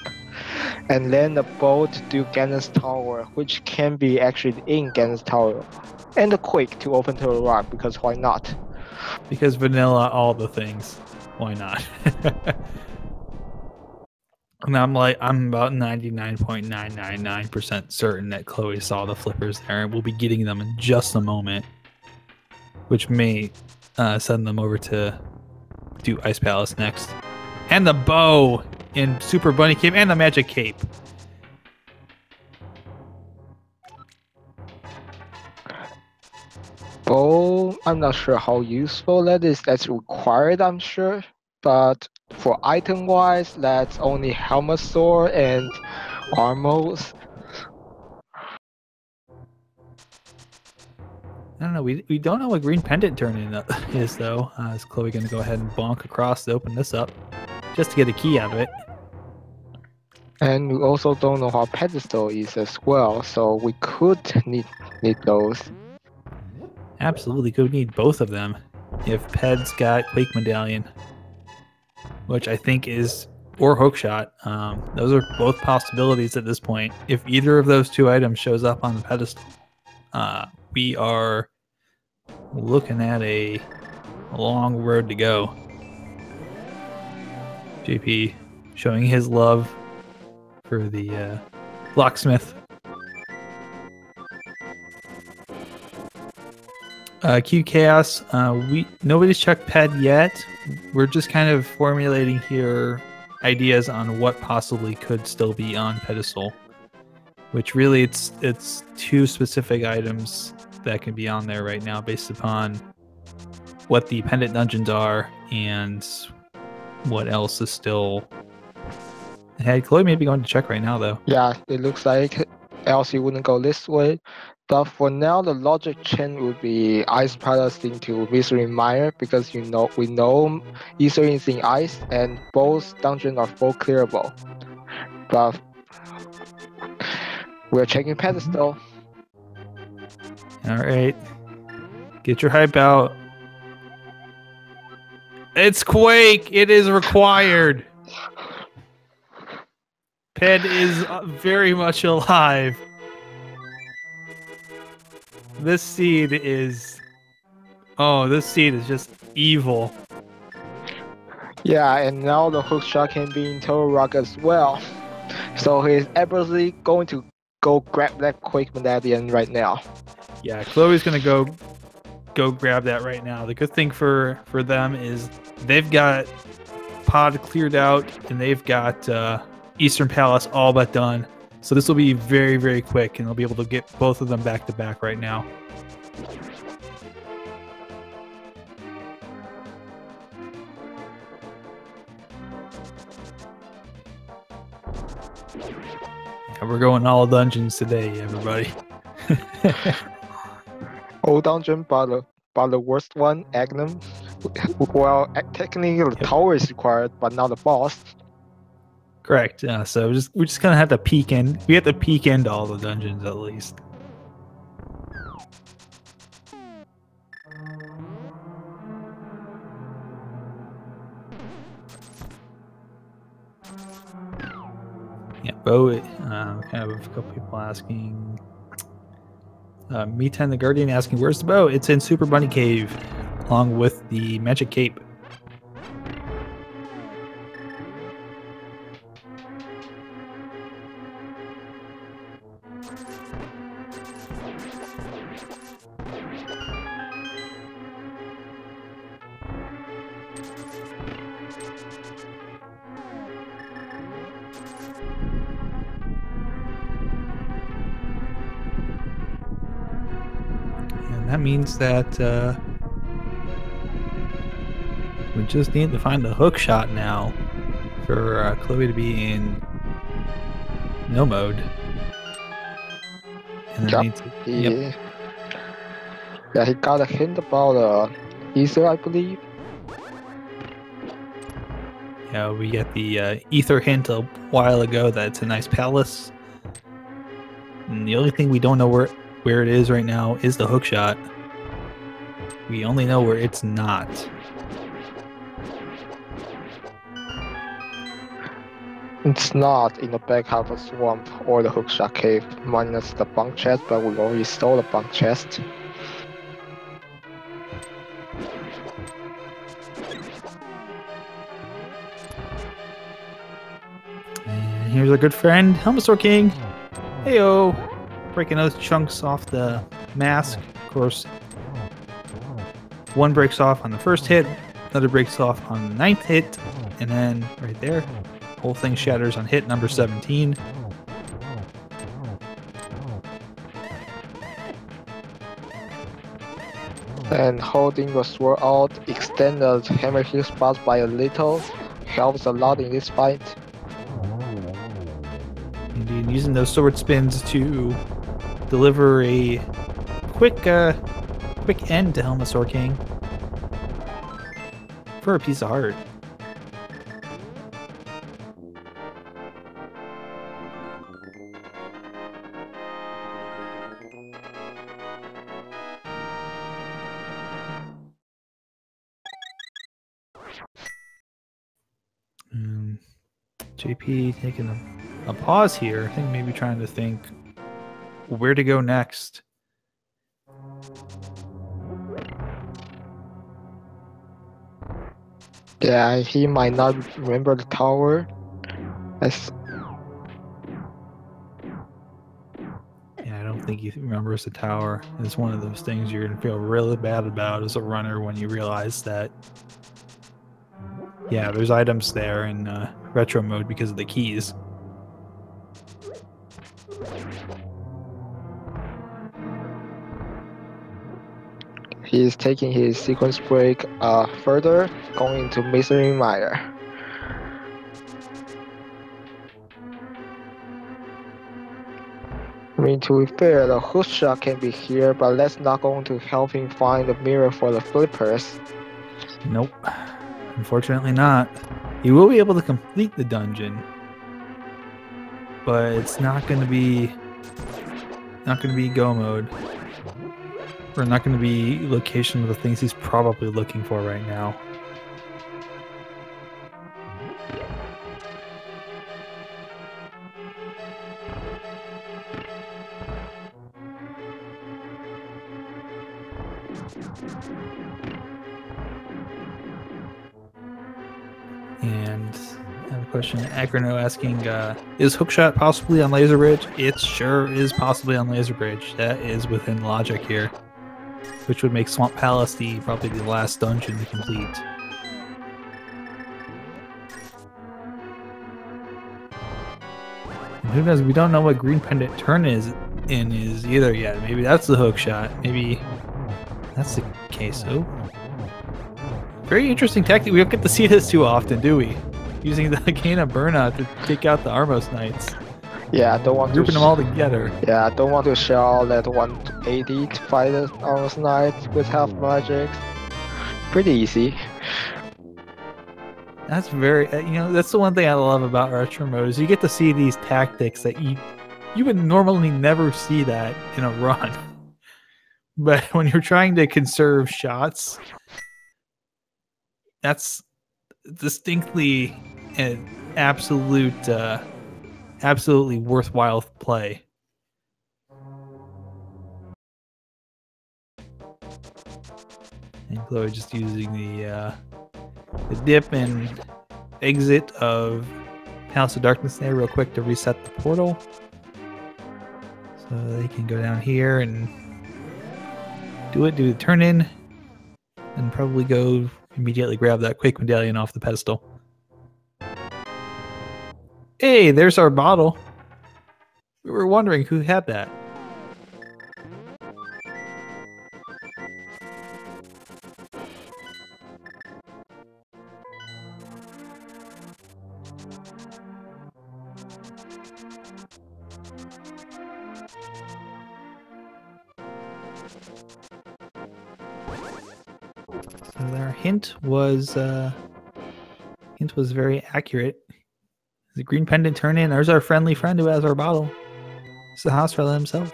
and then a bow to do Ganon's Tower, which can be actually in Ganon's Tower, and a Quake to open to a rock, because why not? Because vanilla, all the things. Why not? And I'm about 99.999% certain that Chloe saw the flippers there, and we'll be getting them in just a moment, which may send them over to do Ice Palace next. And the bow in Super Bunny Cape and the Magic Cape. Bow, I'm not sure how useful that is. That's required, I'm sure. But for item-wise, that's only helmet sword and armors. I don't know. We don't know what green pendant turn in is, though. Is Chloe going to go ahead and bonk across to open this up just to get a key out of it? And we also don't know how Pedestal is as well, so we could need those. Absolutely could need both of them if Ped's got Quake Medallion, which I think is, or Hookshot. Those are both possibilities at this point. If either of those 2 items shows up on the pedestal, we are looking at a long road to go. JP showing his love for the locksmith. Q Chaos, nobody's checked Ped yet. We're just kind of formulating here ideas on what possibly could still be on Pedestal. Which really it's 2 specific items that can be on there right now based upon what the pendant dungeons are and what else is still ahead. Chloe may be going to check right now, though. Yeah, it looks like else you wouldn't go this way. But for now, the logic chain would be Ice Palace into Wizarding Mire, because we know Easter is in ice and both dungeons are full clearable. But we're checking Pedestal. All right, get your hype out. It's Quake. It is required. Ped is very much alive. This seed is... Oh, this seed is just evil. Yeah, and now the hookshot can be in Total Rock as well. So he's absolutely going to go grab that Quake Medallion right now. Yeah, Chloe's going to go grab that right now. The good thing for them is they've got Pod cleared out, and they've got Eastern Palace all but done. So this will be very, very quick, and they'll be able to get both of them back to back right now. Yeah, we're going all dungeons today, everybody. Old dungeon, but the worst one, Agnum. Well, technically the tower is required, but not the boss. Correct. So we just kind of have to peek in. We have to peek into all the dungeons at least. Yeah, Bo. Kind of a couple people asking. Me10 the Guardian asking, where's the bow? It's in Super Bunny Cave, along with the Magic Cape. And that means that we just need to find the hook shot now for Khloe to be in no mode. And then Yeah, he got a hint about Ether, I believe. Yeah, we get the Ether hint a while ago that it's a nice palace. And the only thing we don't know where it is right now is the hook shot. We only know where it's not. It's not in the back half of the swamp or the hookshot cave, minus the bunk chest, but we already stole the bunk chest. And here's our good friend, Helmasaur King. Heyo! Breaking those chunks off the mask. Of course, one breaks off on the first hit, another breaks off on the 9th hit, and then right there, whole thing shatters on hit number 17. And holding the sword out, extend the hammer heel spot by a little, helps a lot in this fight. Indeed, using those sword spins to deliver a quick end to Helmasaur King for a piece of heart. JP taking a pause here. I think maybe trying to think where to go next. Yeah, he might not remember the tower. Yeah, I don't think he remembers the tower. It's one of those things you're going to feel really bad about as a runner when you realize that, yeah, there's items there in retro mode because of the keys. He's taking his sequence break further, going into Masonry Mire. I mean, to be fair, the hook shot can be here, but that's not going to help him find the mirror for the flippers. Nope. Unfortunately not. He will be able to complete the dungeon, but it's not going to be go mode. Or not going to be location of the things he's probably looking for right now. And I have a question. Agrono asking, is hookshot possibly on Laser Bridge? It sure is possibly on Laser Bridge. That is within logic here. Which would make Swamp Palace probably the last dungeon to complete. And who knows? We don't know what Green Pendant turn is either yet. Maybe that's the hook shot. Maybe that's the case. Oh, very interesting tactic. We don't get to see this too often, do we? Using the Ganon Burnout to take out the Armos Knights. Yeah, I don't want grouping them all together. Yeah, I don't want to shell that 180 to fight the Armos Knights with half magic. Pretty easy. That's very, that's the one thing I love about retro mode is you get to see these tactics that you would normally never see that in a run. But when you're trying to conserve shots, that's distinctly an absolutely worthwhile play. And Khloe just using the dip and exit of House of Darkness there real quick to reset the portal. So they can go down here and do the turn in, and probably go immediately grab that Quake medallion off the pedestal. Hey, there's our bottle. We were wondering who had that. So our hint was very accurate. The green pendant turn in. There's our friendly friend who has our bottle. It's the house fella himself.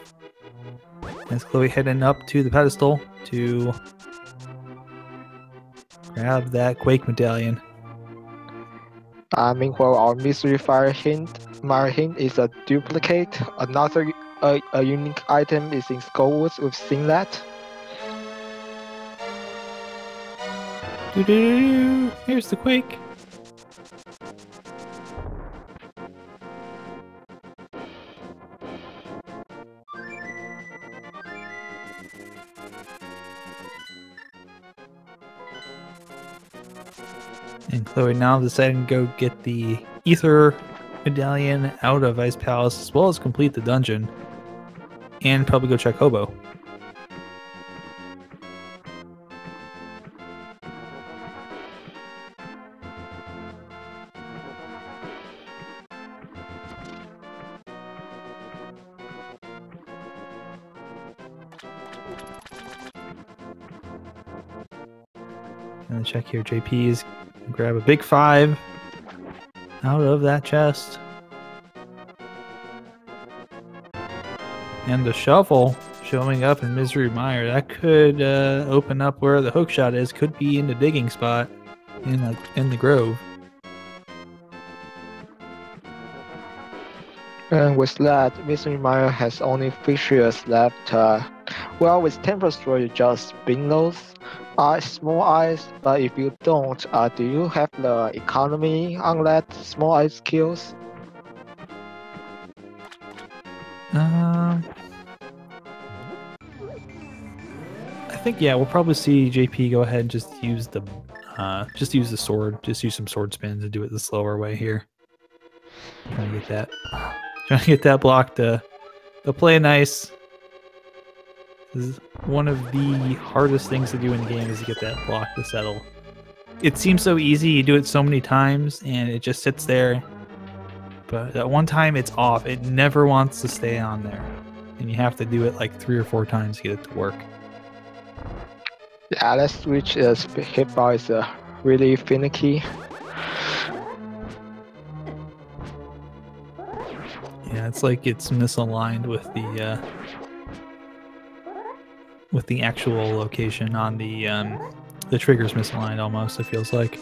As Khloe heading up to the pedestal to grab that Quake medallion. Meanwhile, our mystery fire hint is a duplicate. Another a unique item is in Skullwoods. We've seen that. Here's the Quake. And Khloe now deciding to go get the Ether medallion out of Ice Palace, as well as complete the dungeon, and probably go check Hobo. And check here, JP's grab a big 5 out of that chest. And the shovel showing up in Misery Mire. That could open up where the hookshot is. Could be in the digging spot in the grove. And with that, Mystery Mire has only fissures left. Well, with Temperature, you just spin those small ice. But if you don't, do you have the economy on that small ice kills? I think we'll probably see JP go ahead and just use the sword, just use some sword spins and do it the slower way here. Trying to get that block to play nice. This is one of the hardest things to do in the game, is to get that block to settle. It seems so easy, you do it so many times and it just sits there. But at one time it's off, it never wants to stay on there. And you have to do it like 3 or 4 times to get it to work. Yeah, that switch hitbar is really finicky. Yeah, it's like it's misaligned with the actual location on the trigger's misaligned almost, it feels like.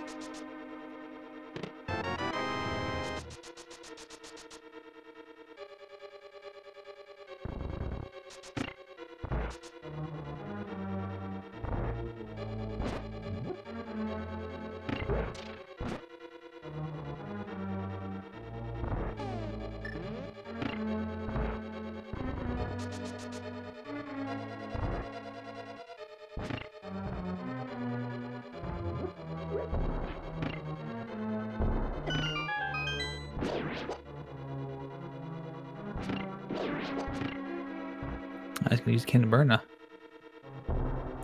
I was going to use Can of Burna.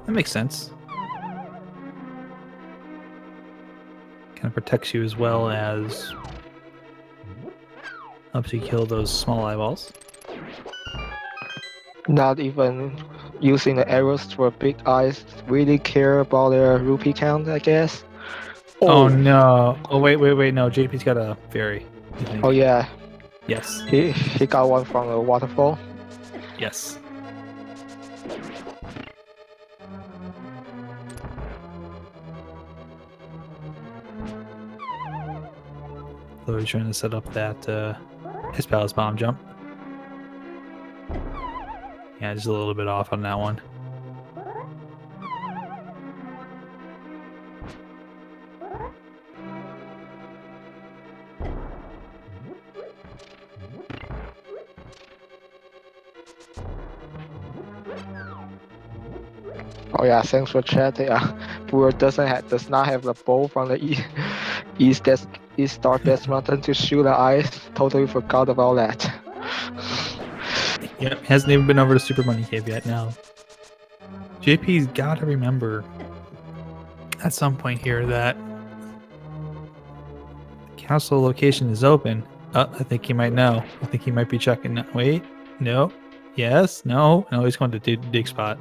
That makes sense. Kind of protects you as well as helps you kill those small eyeballs. Not even using the arrows for big eyes really care about their rupee count, I guess. Oh no. Oh wait, no, JP's got a fairy. Oh yeah. Yes. He got one from the waterfall. Yes. So he's trying to set up that his palace bomb jump. Yeah, just a little bit off on that one. Oh yeah, thanks for chat. Yeah, Brewer does not have the bow from the East Star Death Mountain to shoot the ice. Totally forgot about that. Yep, hasn't even been over to Super Money Cave yet. Now, JP's got to remember at some point here that the castle location is open. I think he might know. I think he might be checking. Wait, no, yes, no, he's going to dig spot.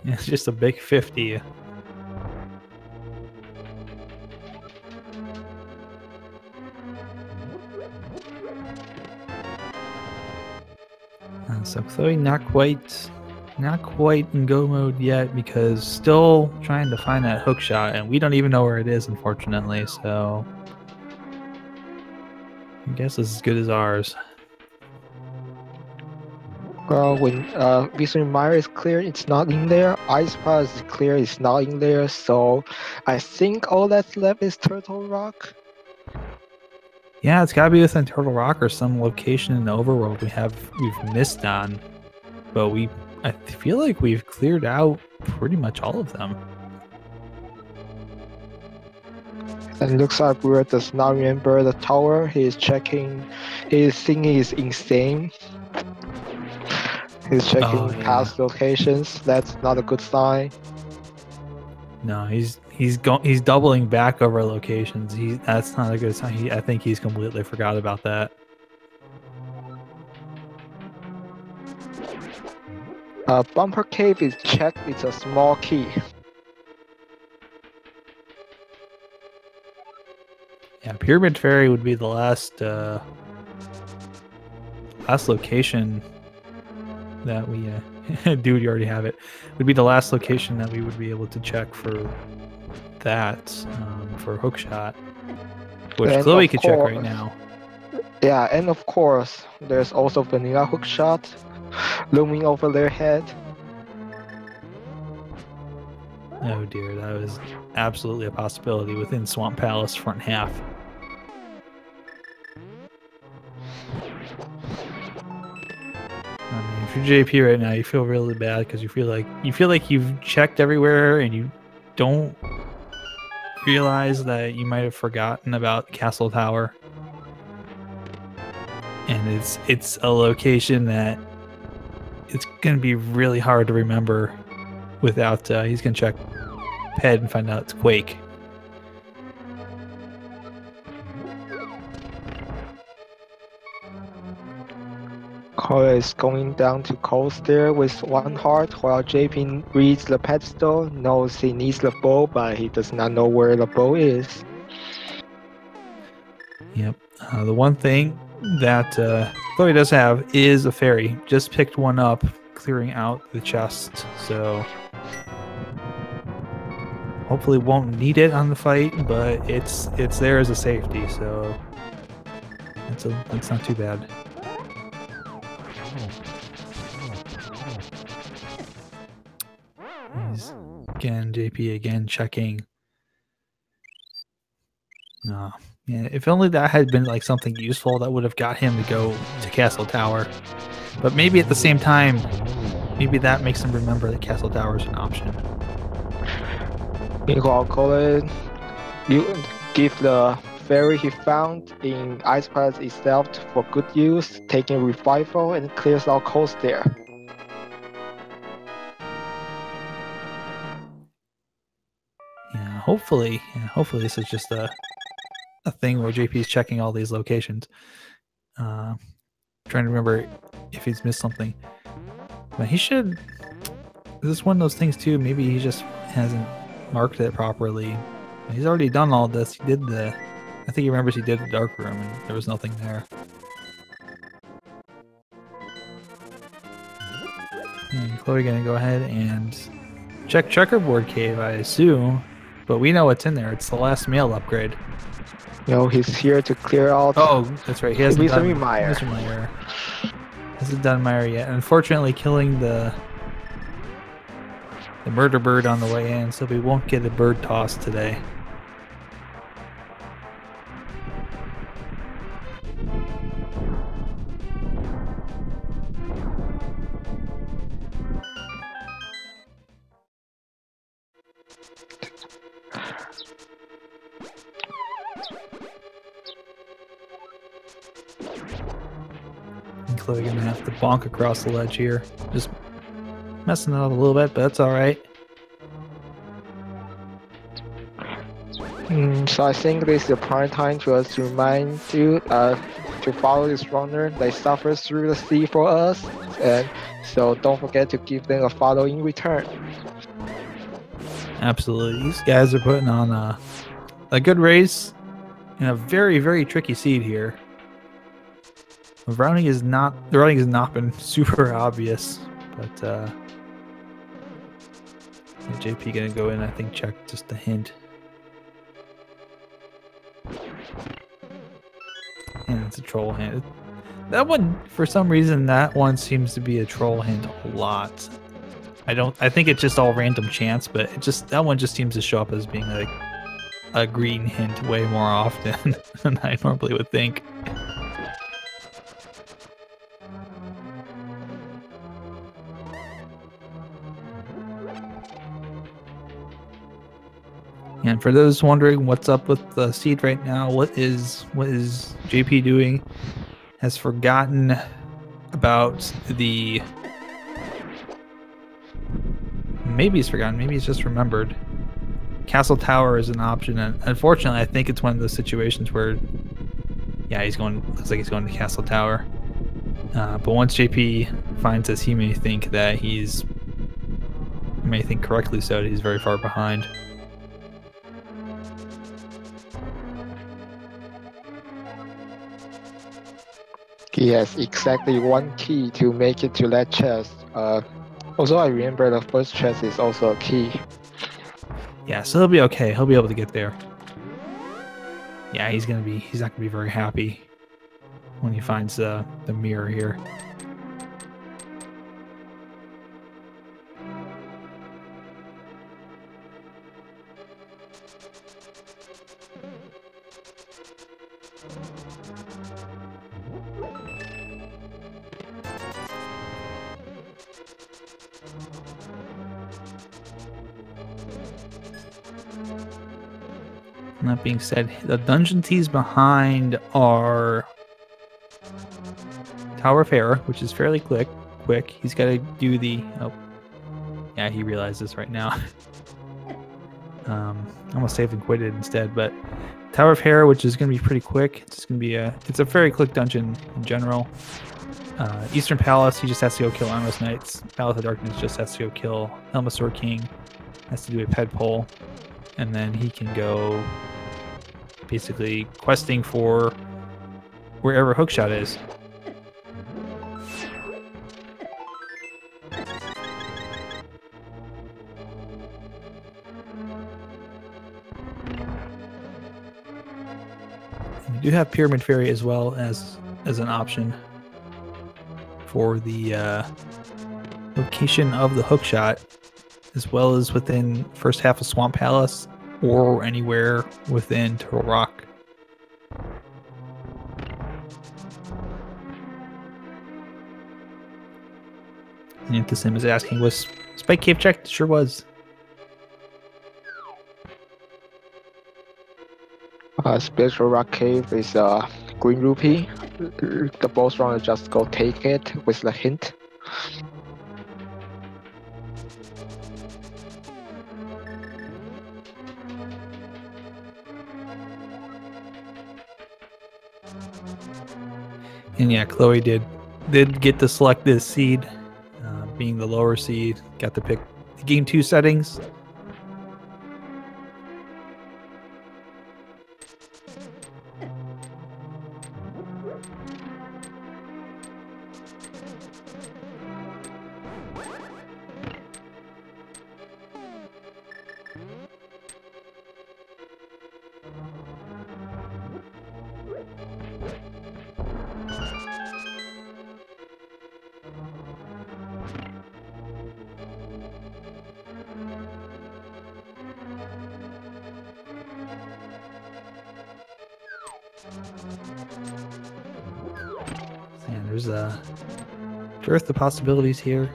It's just a big 50. So Khloe not quite in go mode yet because still trying to find that hook shot, and we don't even know where it is, unfortunately. So I guess it's as good as ours. Well, when Vision Mire is clear, it's not in there. Ice Pass is clear, it's not in there. So I think all that's left is Turtle Rock. Yeah, it's gotta be within Turtle Rock or some location in the overworld we've missed on. But I feel like we've cleared out pretty much all of them. And it looks like Brewer does not remember the tower. He's checking. His thinking is insane. He's checking past locations. That's not a good sign. No, he's doubling back over locations. That's not a good sign. I think he's completely forgot about that. Bumper Cave is checked. It's a small key. Yeah, Pyramid Ferry would be the last location that we dude, you already have it. Would be the last location that we would be able to check for that for hookshot, which Khloe could check right now. Yeah, and of course, there's also vanilla hookshot looming over their head. Oh dear, that was absolutely a possibility within Swamp Palace front half. I mean, if you're JP right now, you feel really bad because you feel like you've checked everywhere and you don't realize that you might have forgotten about Castle Tower. And it's a location that it's gonna be really hard to remember without he's gonna check Ped and find out it's Quake. Khloe is going down to cold stair with one heart while JP reads the pedestal, knows he needs the bow, but he does not know where the bow is. Yep. The one thing that Khloe does have is a fairy. Just picked one up, clearing out the chest, so hopefully won't need it on the fight, but it's there as a safety, so that's not too bad. JP again checking. Yeah, if only that had been like something useful that would have got him to go to Castle Tower. But maybe at the same time, maybe that makes him remember that Castle Tower is an option. Meanwhile, Khloe, you give the fairy he found in Ice Palace itself for good use, taking revival and clears out cold stair. Hopefully this is just a thing where JP is checking all these locations. Trying to remember if he's missed something. But he should. This is one of those things too. Maybe he just hasn't marked it properly. He's already done all this. He did I think he remembers he did the dark room and there was nothing there. And Khloe gonna go ahead and check checkerboard cave, I assume. But we know what's in there. It's the last mail upgrade. No, he's here to clear out. Oh, that's right. He has Mire. Hasn't done Meyer yet. Unfortunately, killing the murder bird on the way in, so we won't get a bird toss today. Khloe gonna have to bonk across the ledge here. Just messing it up a little bit, but that's alright. So I think this is the prime time to us to remind you to follow this runner. They suffer through the sea for us, and so don't forget to give them a follow in return. Absolutely. These guys are putting on a good race in a very, very tricky seed here. The routing has not been super obvious, but JP gonna go in, I think, check just a hint. And it's a troll hint. That one, for some reason, that one seems to be a troll hint a lot. I think it's just all random chance, but that one just seems to show up as being like a green hint way more often than I normally would think. And for those wondering what's up with the seed right now, what is JP doing? Has forgotten about the... Maybe he's forgotten. Maybe he's just remembered. Castle Tower is an option, and unfortunately, I think it's one of those situations where, yeah, looks like he's going to Castle Tower. But once JP finds this, he may think correctly so that he's very far behind. He has exactly one key to make it to that chest. Also, I remember the first chest is also a key. Yeah, so he'll be okay. He'll be able to get there. Yeah, he's not gonna be very happy when he finds the mirror here. And that being said, the dungeon keys behind are Tower of Hera, which is fairly quick. He's got to do the... Oh, yeah, he realizes right now. Almost saved and quitted instead, but Tower of Hera, which is going to be pretty quick. It's going to be it's a very quick dungeon in general. Eastern Palace, he just has to go kill Armless Knights. Palace of Darkness just has to go kill Helmasaur King. Has to do a ped pull. And then he can go basically questing for wherever hookshot is. And we do have Pyramid Fairy as well as an option for the location of the hookshot, as well as within first half of Swamp Palace or anywhere within Turtle Rock. And Antisim is asking, was Spike Cave checked? Sure was. Spiritual Rock Cave is green rupee. The boss runner just go take it with the hint. And yeah, Khloe did get to select this seed, being the lower seed. Got to pick the game 2 settings. there's a dearth of possibilities here.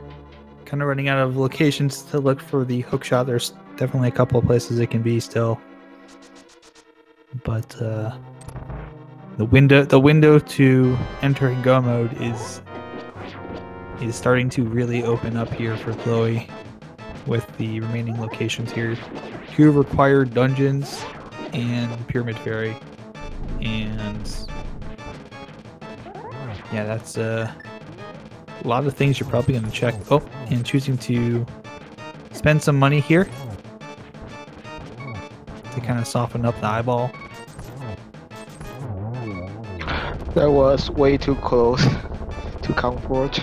Kind of running out of locations to look for the hookshot. There's definitely a couple of places it can be still, but the window to entering go mode is starting to really open up here for Khloe with the remaining locations here. 2 required dungeons and Pyramid Fairy, and yeah, that's a lot of things you're probably going to check. Oh, and choosing to spend some money here to kind of soften up the eyeball. That was way too close to comfort.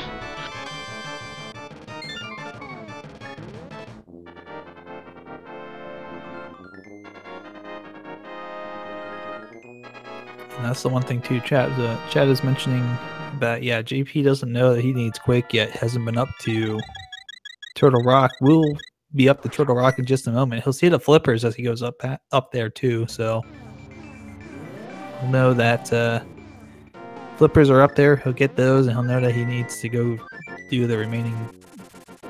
And that's the one thing too, Chad is mentioning that, yeah, JP doesn't know that he needs Quake yet. Hasn't been up to Turtle Rock. We'll be up to Turtle Rock in just a moment. He'll see the flippers as he goes up there too, so he'll know that flippers are up there. He'll get those, and he'll know that he needs to go do the remaining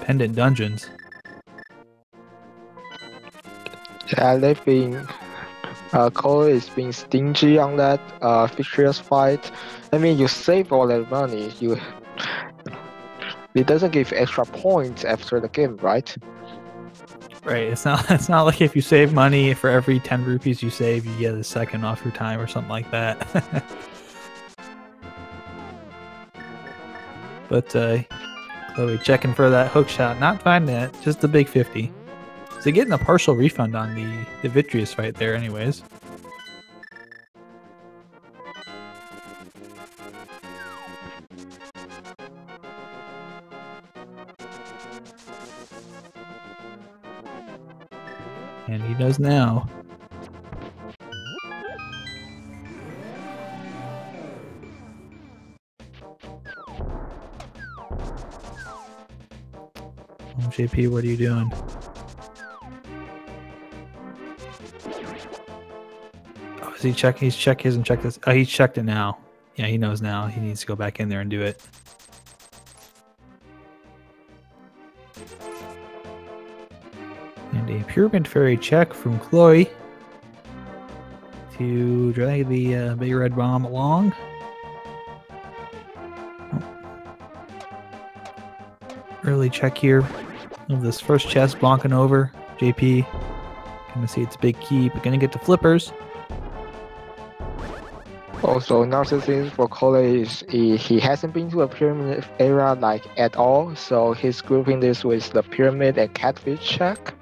pendant dungeons. Yeah, they've been Khloe is being stingy on that fixtures fight. I mean, you save all that money. It doesn't give extra points after the game, right? Right. It's not like if you save money for every 10 rupees you save, you get a second off your time or something like that. But Khloe checking for that hook shot, not finding it, just the big 50. So getting a partial refund on the Vitreous fight there anyways. And he does now. Oh, JP, what are you doing? Oh, is he checking? He hasn't checked this. Oh, he's checked it now. Yeah, he knows now. He needs to go back in there and do it. And a Pyramid Fairy check from Khloe to drag the big red bomb along. Oh. Early check here of this first chest bonking over. JP gonna see its big key, but gonna get to flippers. Also, another thing for Khloe is he hasn't been to a pyramid area like at all, so he's grouping this with the pyramid and catfish check.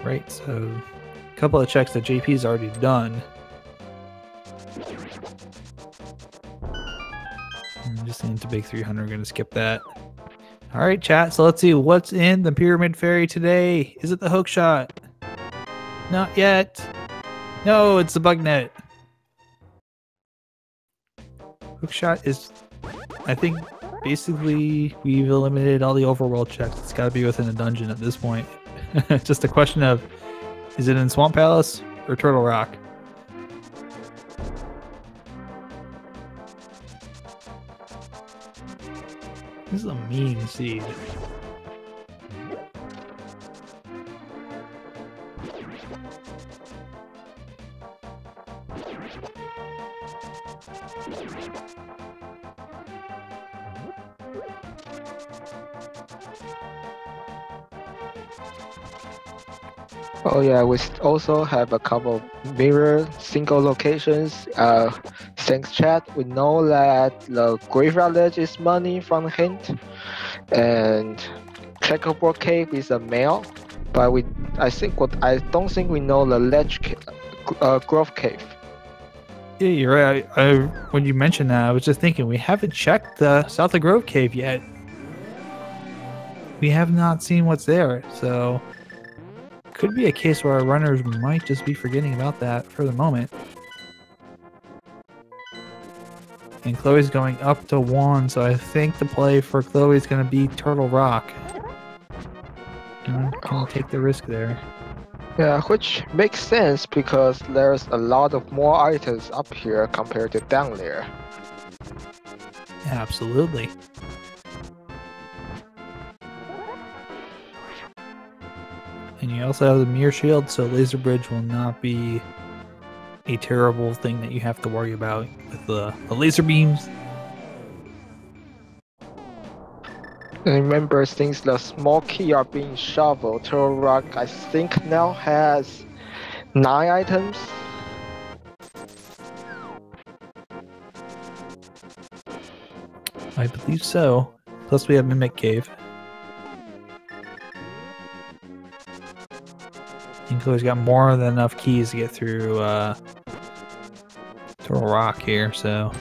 Right, so a couple of checks that JP's already done. And just into big 300, gonna skip that. All right, chat. So let's see what's in the Pyramid Fairy today. Is it the hook shot? Not yet. No, it's the bug net. Hookshot is, I think, basically we've eliminated all the overworld checks. It's got to be within a dungeon at this point. Just a question of, is it in Swamp Palace or Turtle Rock? This is a mean seed. Oh yeah, we also have a couple of mirror single locations. Thanks chat, we know that the Graveyard Ledge is money from the hint, and Checkerboard Cave is a male, but I don't think we know the Ledge Grove Cave. Yeah, you're right. When you mentioned that, I was just thinking we haven't checked the South of Grove Cave yet. We have not seen what's there, so could be a case where our runners might just be forgetting about that for the moment. And Khloe's going up to 1, so I think the play for Khloe is going to be Turtle Rock. I'm going to take the risk there. Yeah, which makes sense because there's a lot of more items up here compared to down there. Absolutely. And you also have the mirror shield, so laser bridge will not be a terrible thing that you have to worry about with the laser beams. And remember, since the small key are being shoveled, Turtle Rock I think now has 9 items. I believe so. Plus we have Mimic Cave. I think Khloe's got more than enough keys to get through Turtle Rock here, so...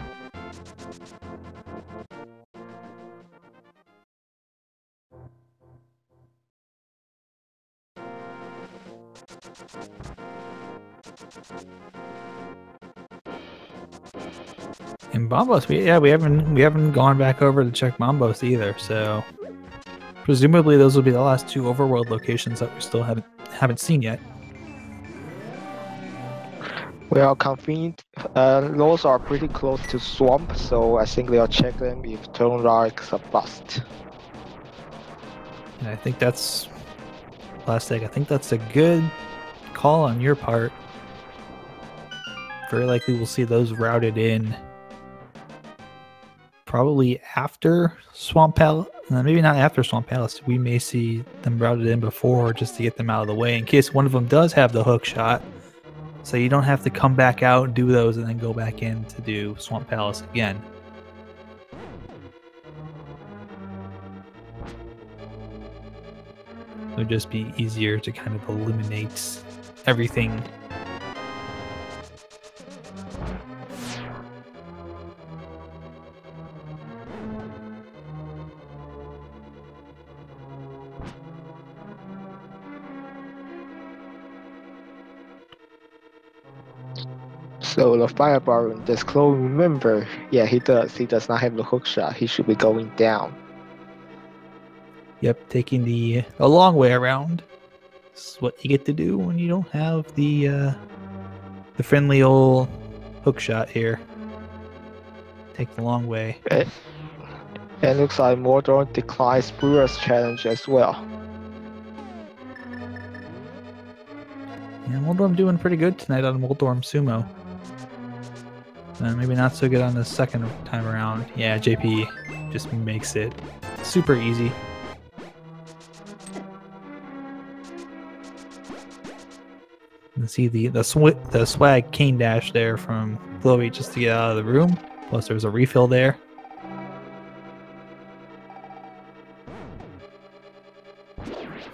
And Bombos, we haven't gone back over to check Bombos either, so presumably those will be the last 2 overworld locations that we still haven't seen yet. Well, convenient. Those are pretty close to swamp, so I think they'll check them if Turtle Rock's a bust. And I think that's Plastic. I think that's a good call on your part. Very likely we'll see those routed in probably after Swamp Palace. Maybe not after Swamp Palace. We may see them routed in before just to get them out of the way in case one of them does have the hook shot. So you don't have to come back out, do those, and then go back in to do Swamp Palace again. It would just be easier to kind of eliminate everything. So the Fire Baron, does Khloe remember? Yeah, he does. He does not have the hook shot. He should be going down. Yep, taking the long way around. This is what you get to do when you don't have the friendly old hook shot here. Take the long way. And looks like Mordor declines Brewer's challenge as well. Yeah, Moldorm doing pretty good tonight on Moldorm Sumo. Maybe not so good on the second time around. Yeah, JP just makes it super easy. And see the swag cane dash there from Khloe just to get out of the room. Plus there's a refill there.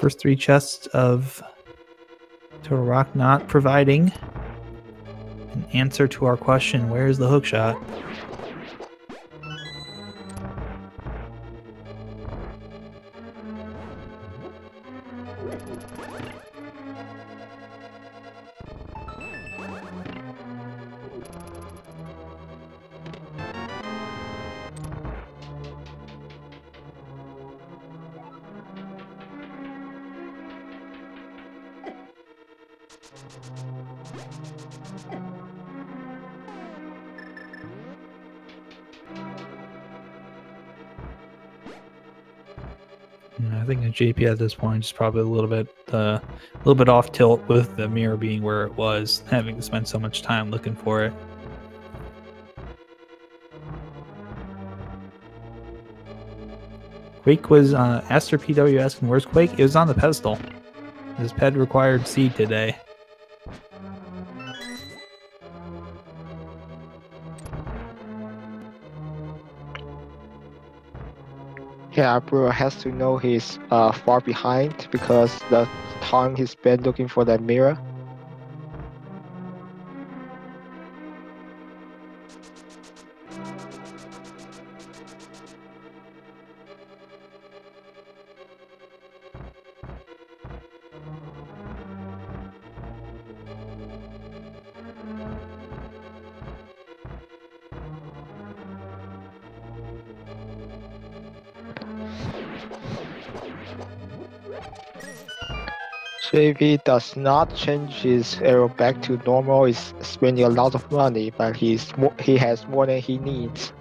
First 3 chests of Turtle Rock not providing an answer to our question, where is the hook shot? I think JP at this point is probably a little bit off tilt with the mirror being where it was, having to spend so much time looking for it. Quake was Aster PW asking, where's Quake? It was on the pedestal. His ped required seed today. Yeah, Brewer has to know he's far behind because the time he spent looking for that mirror. So if he does not change his arrow back to normal, he's spending a lot of money, but he has more than he needs.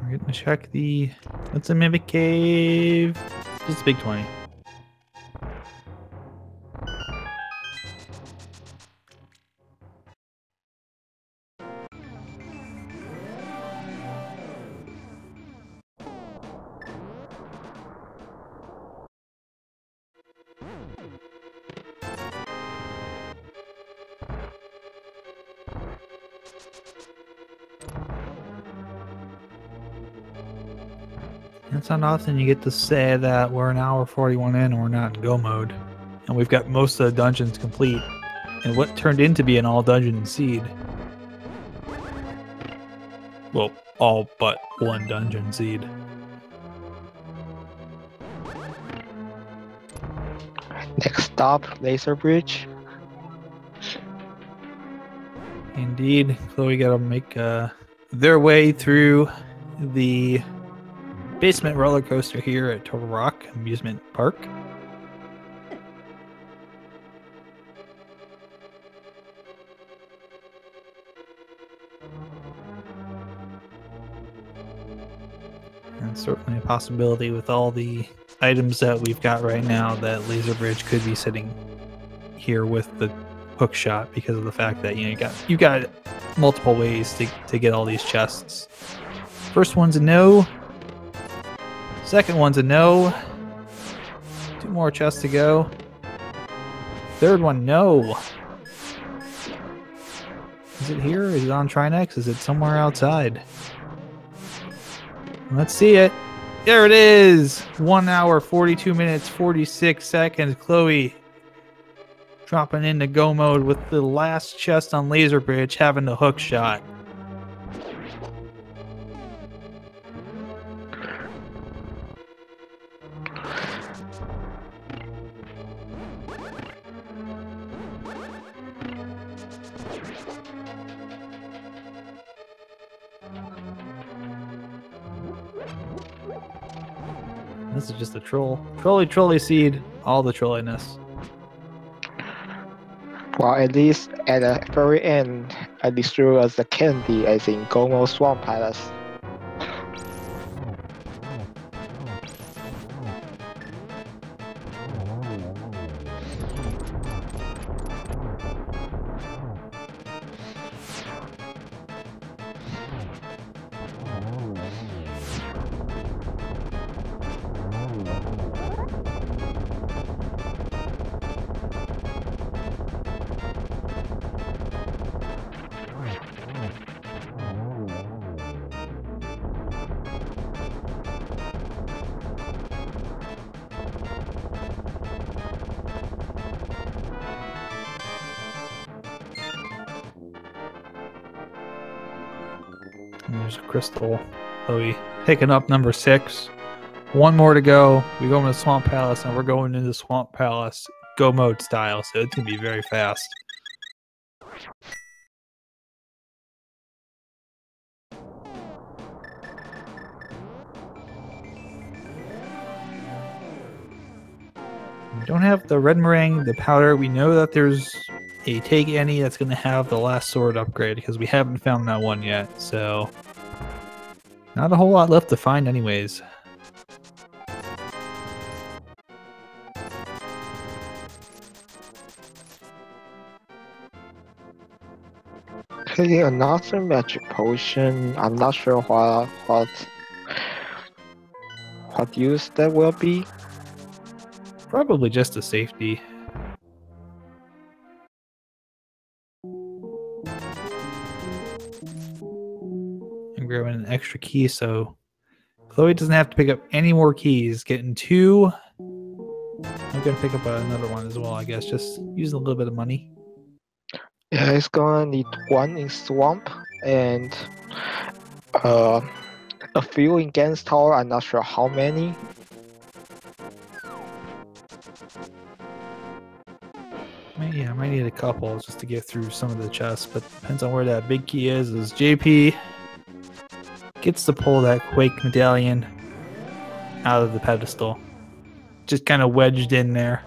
We're gonna check the. What's a mimic cave? Just a big 20. It's not often you get to say that we're an hour 41 in and we're not in go mode. And we've got most of the dungeons complete. And what turned into be an all dungeon seed. Well, all but one dungeon seed. Next stop, Laser Bridge. Indeed, Khloe got to make their way through the basement roller coaster here at Turtle Rock Amusement Park. And certainly a possibility with all the items that we've got right now that Laser Bridge could be sitting here with the hook shot because of the fact that you got multiple ways to get all these chests. First one's a no. Second one's a no. 2 more chests to go. Third one, no. Is it here? Is it on Trinex? Is it somewhere outside? Let's see it. There it is. 1 hour, 42 minutes, 46 seconds. Khloe dropping into go mode with the last chest on Laser Bridge having the hook shot. This is just a troll. Trolley seed. All the trolliness. Well, at least at the very end, I destroyed us the candy, as in Gomo Swamp Palace. There's a crystal. Khloe picking up number 6. 1 more to go. We go into Swamp Palace, and we're going into Swamp Palace go mode style, so it's going to be very fast. We don't have the red meringue, the powder. We know that there's a Take Any that's going to have the last sword upgrade because we haven't found that one yet, so not a whole lot left to find anyways. Okay, another magic potion. I'm not sure what use that will be. Probably just a safety. I'm grabbing an extra key so Khloe doesn't have to pick up any more keys. Getting 2 of we're gonna pick up another one as well, I guess. Just using a little bit of money. Yeah, it's gonna need one in swamp and a few in Gans Tower. I'm not sure how many. Yeah, I might need a couple just to get through some of the chests, but depends on where that big key is. As JP gets to pull that Quake medallion out of the pedestal. Just kind of wedged in there.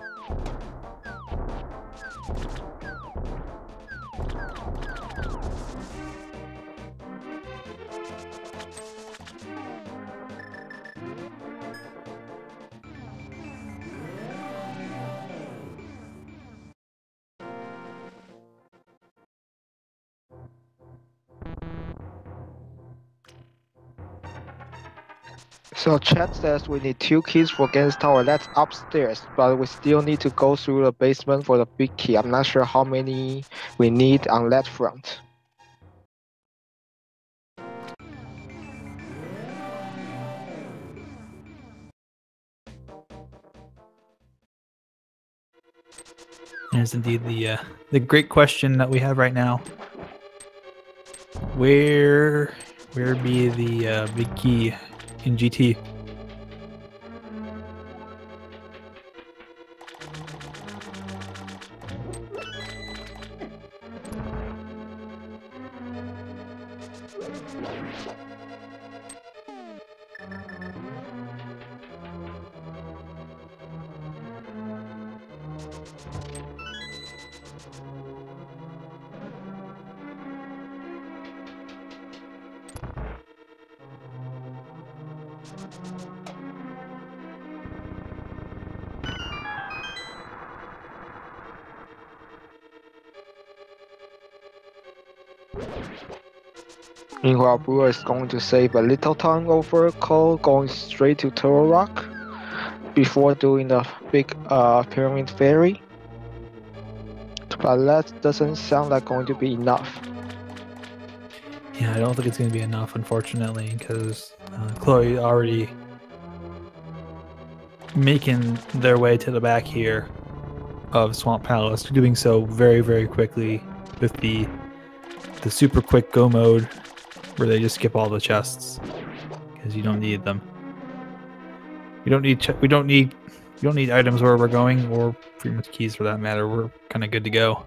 So chat says we need 2 keys for Gans Tower. That's upstairs, but we still need to go through the basement for the big key. I'm not sure how many we need on that front. There's indeed the great question that we have right now. Where be the big key in GT? Meanwhile, Brewer is going to save a little time over Khloe, going straight to Turtle Rock before doing the big Pyramid Ferry. But that doesn't sound like going to be enough. Yeah, I don't think it's going to be enough, unfortunately, because Khloe already making their way to the back here of Swamp Palace, doing so very, very quickly with the super quick go mode, where they just skip all the chests because you don't need them. We don't need items where we're going, or pretty much keys for that matter. We're kind of good to go.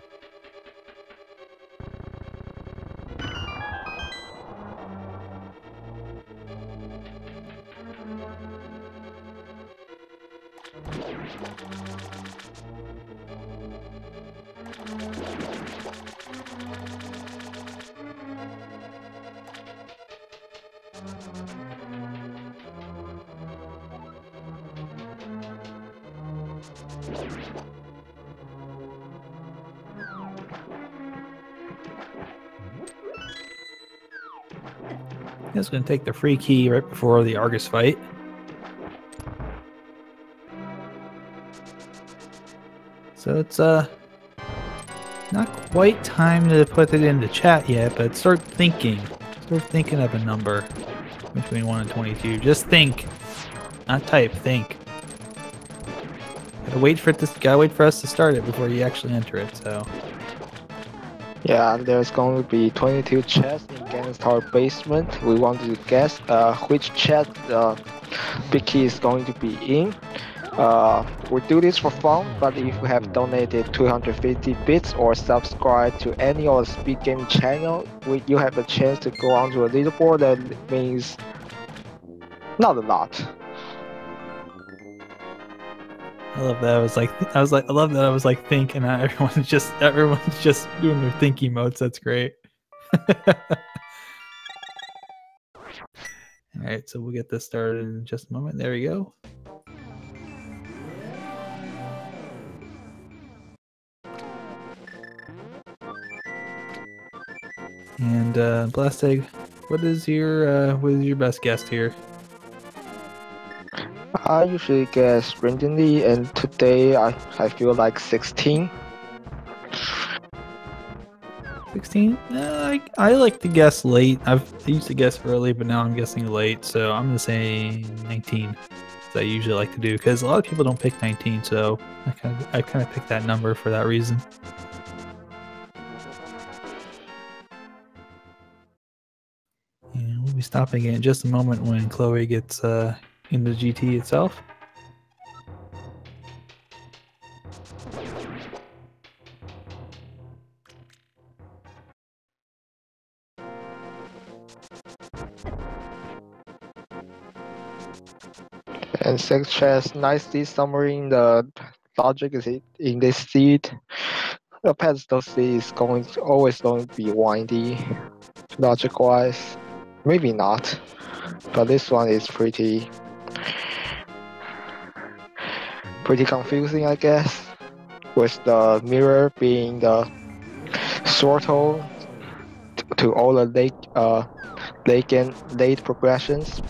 It's going to take the free key right before the Argus fight. So it's not quite time to put it in the chat yet, but start thinking of a number between 1 and 22. Just think, not type. Think. Gotta wait for us to start it before you actually enter it. So. Yeah, there's going to be 22 chests in Gans Tower basement. We want to guess which chest the big key is going to be in. We do this for fun, but if you have donated 250 bits or subscribe to any of the Speed Game channel, you have a chance to go onto a leaderboard. That means not a lot. I love that. I love that. I was like thinking. Everyone's just doing their thinking modes. That's great. All right, so we'll get this started in just a moment. There we go. And Blast Egg, what is your best guess here? I usually guess randomly, and today I feel like 16. 16? I like to guess late. I used to guess early, but now I'm guessing late, so I'm gonna say 19. Is I usually like to do, because a lot of people don't pick 19, so I kind of picked that number for that reason. And we'll be stopping in just a moment when Khloe gets into GT itself. And six chess nicely summarizing the logic is in this seed. The pedestal seed is always going to be windy, logic wise. Maybe not, but this one is pretty confusing, I guess, with the mirror being the sortal to all the late progressions.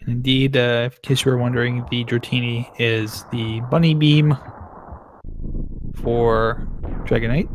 Indeed, in case you were wondering, the Dratini is the bunny beam for Dragonite.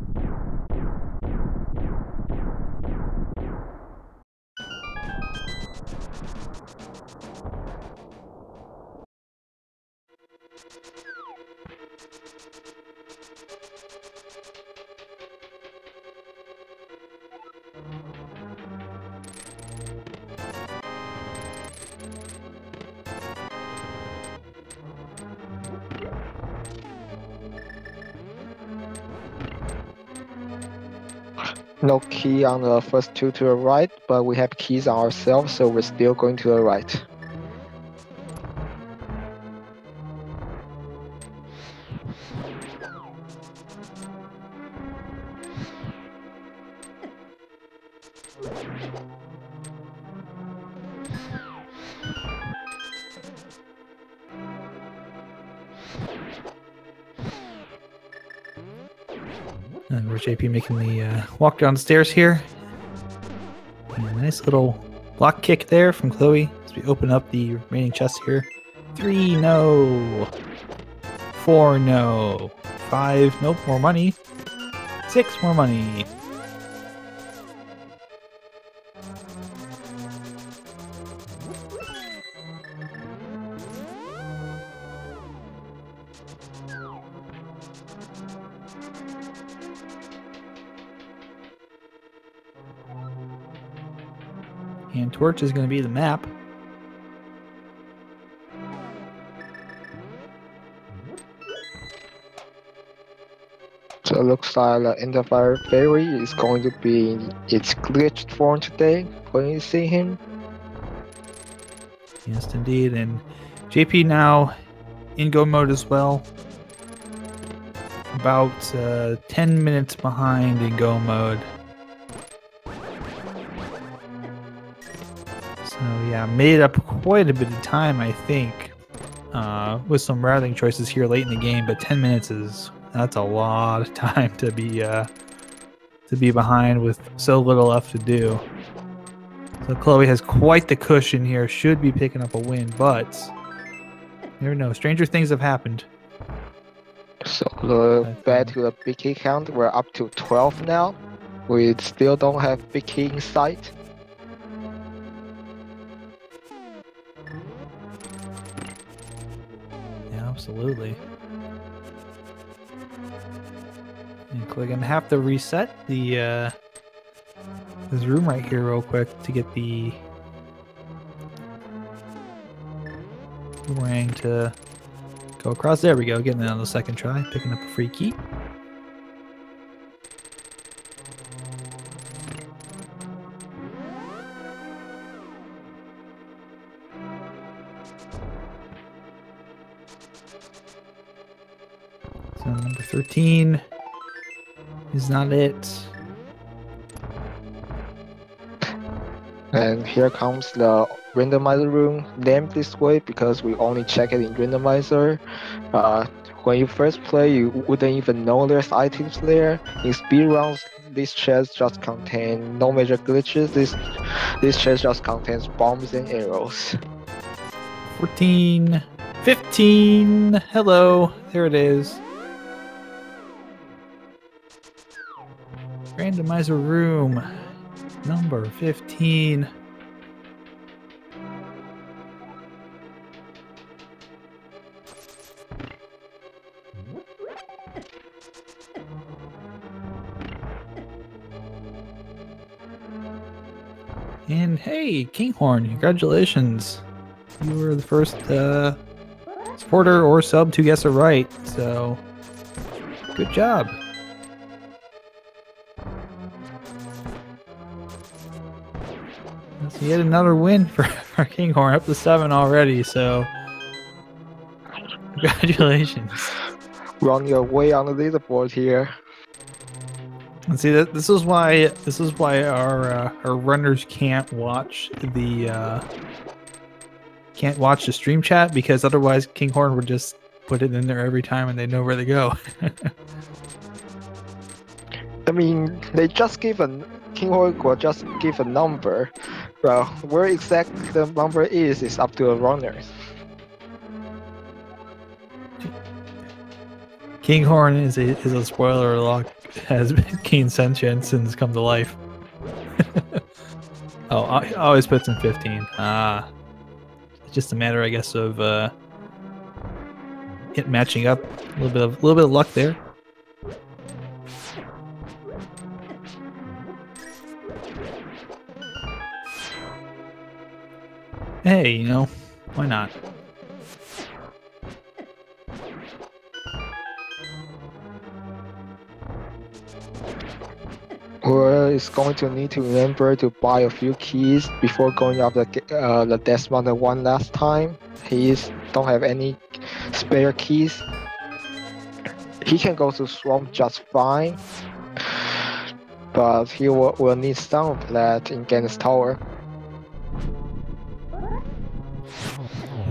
No key on the first two to the right, but we have keys on ourselves, so we're still going to the right. And we're JP making the walk down the stairs here. And a nice little block kick there from Khloe as we open up the remaining chests here. 3, no. 4, no. 5, nope, more money. 6, more money. And torch is going to be the map. So it looks like the Interfire Fairy is going to be in its glitched form today when you see him. Yes, indeed. And JP now in go mode as well. About 10 minutes behind in go mode. So yeah, made up quite a bit of time, I think, with some routing choices here late in the game. But 10 minutes that's a lot of time to be behind with so little left to do. So Khloe has quite the cushion here, should be picking up a win, but you never know. Stranger things have happened. So back to the big key count, we're up to 12 now. We still don't have big key in sight. Yeah, absolutely. And Khloe gonna have to reset the this room right here real quick to get the boomerang to go across. There we go, getting it on the second try, picking up a free key. So number 13 is not it. And here comes the randomizer room, named this way because we only check it in randomizer. When you first play, you wouldn't even know there's items there. In speedruns, this chest just contain no major glitches. This chest just contains bombs and arrows. 14, 15. Hello, there it is. Randomizer room, number 15. And hey, Kinghorn, congratulations. You were the first supporter or sub to guess it right, so good job. That's yet another win for Kinghorn, up to 7 already, so congratulations. We're on your way on the leaderboard here. And see, this is why our runners can't watch the stream chat, because otherwise Kinghorn would just put it in there every time and they know where to go. I mean, they just give Kinghorn will just give a number. Well, where exactly the number is up to the runners. Kinghorn is a spoiler alert, has keen sentience and has come to life. Oh, I always puts in 15. It's just a matter, I guess, of it matching up. A little bit of luck there. Hey, you know, why not? Or is going to need to remember to buy a few keys before going up the Death Mountain one last time. Don't have any spare keys. He can go to Swamp just fine, but he will need some of that in Ganon's Tower.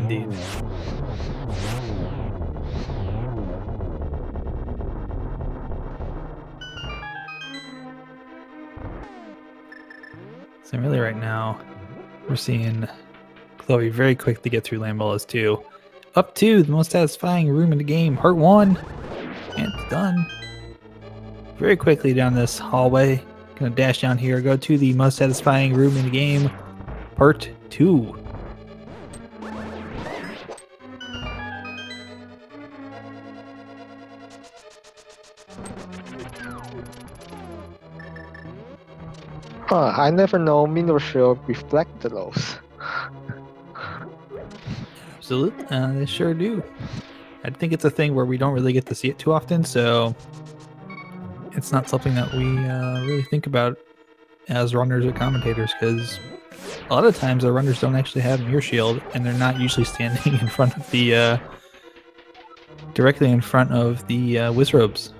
Indeed. So really right now, we're seeing Khloe very quick to get through Lambella's 2. Up to the most satisfying room in the game, part 1. And it's done. Very quickly down this hallway. Gonna dash down here, go to the most satisfying room in the game, part 2. Huh, I never know Mineral Shield reflect those. Absolutely, they sure do. I think it's a thing where we don't really get to see it too often, so it's not something that we really think about as runners or commentators, because a lot of times our runners don't actually have mirror shield, and they're not usually standing in front of the directly in front of the Wizrobes.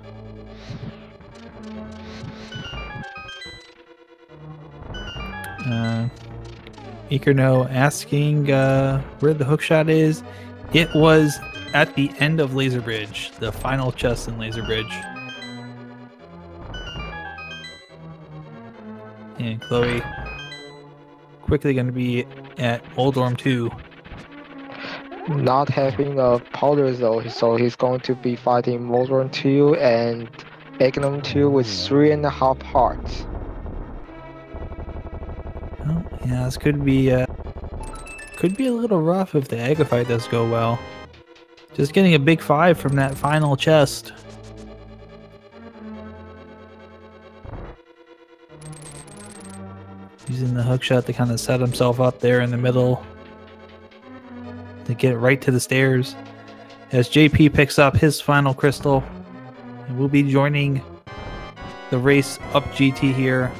Ikerno asking where the hookshot is. It was at the end of Laser Bridge, the final chest in Laser Bridge. And Khloe quickly going to be at Old Orm 2. Not having a powder though, so he's going to be fighting Moldorm 2 and Ganon 2 with 3.5 hearts. Oh, yeah, this could be a little rough if the Egg fight does go well. Just getting a big 5 from that final chest. Using the hookshot to kind of set himself up there in the middle to get right to the stairs. As JP picks up his final crystal, and we'll be joining the race up GT here.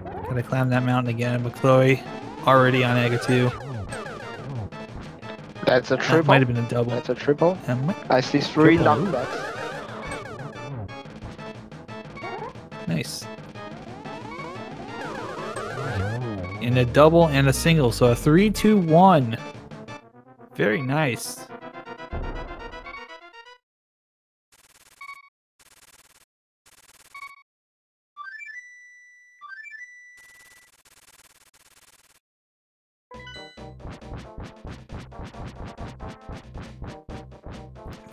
Gotta climb that mountain again, but Khloe already on Aga 2. That's a triple. That might have been a double. That's a triple. I see 3 knockbacks. Nice. In a double and a single, so a 3-2-1. Very nice.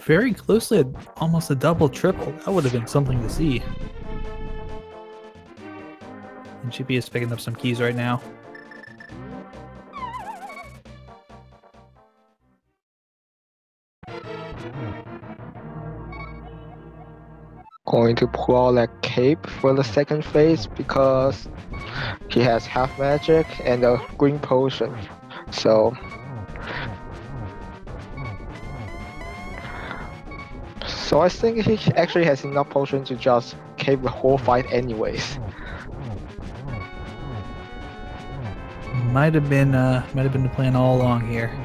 very closely at almost a double, triple. That would have been something to see. And GP is picking up some keys right now. Going to pull out that cape for the second phase because he has half magic and a green potion. So I think he actually has enough potion to just cape the whole fight anyways. Might have been the plan all along here.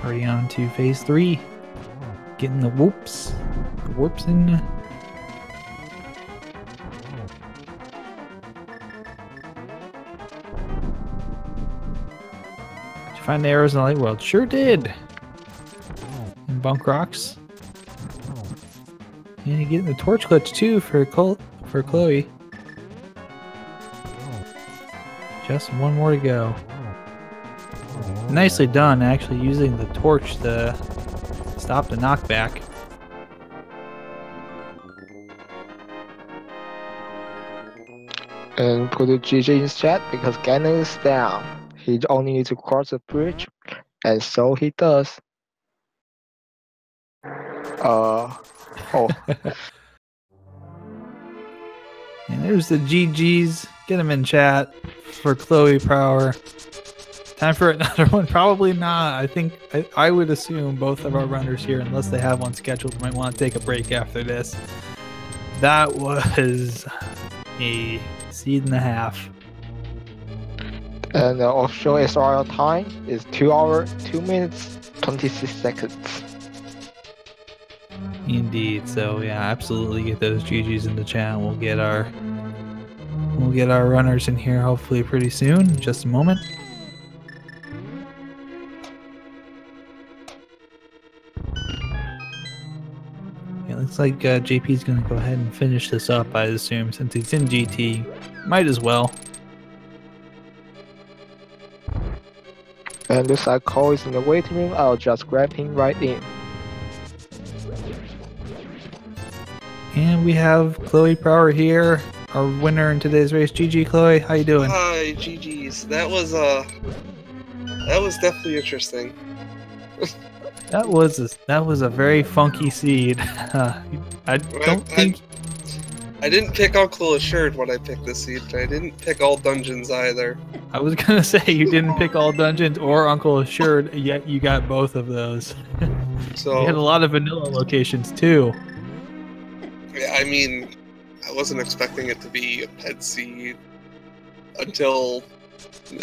Already on to phase 3. Getting the whoops. The warps in. Did you find the arrows in the light world? Sure did. And bunk rocks. And you get the torch clutch too for Khloe. Just one more to go. Nicely done, actually using the torch to stop the knockback. And put a GG in chat because Ganon is down. He only needs to cross the bridge, and so he does. Oh. And there's the GGs. Get them in chat for Khloe, Prower. Time for another one? Probably not. I think I would assume both of our runners here, unless they have one scheduled, might want to take a break after this. That was a seed and a half. And the official SRL time is 2 hours, 2 minutes, 26 seconds. Indeed. So yeah, absolutely get those GGs in the chat. We'll get our runners in here hopefully pretty soon. In just a moment. Looks like JP's going to go ahead and finish this up, I assume, since he's in GT. Might as well. And looks like Cole is in the waiting room. I'll just grab him right in. And we have Khloe Prower here, our winner in today's race. GG, Khloe. How you doing? Hi, GG's. That was definitely interesting. That was a very funky seed. I didn't pick Uncle Assured when I picked this seed. I didn't pick all dungeons either. I was gonna say you didn't pick all dungeons or Uncle Assured, yet you got both of those. So you had a lot of vanilla locations too. Yeah, I mean, I wasn't expecting it to be a pet seed until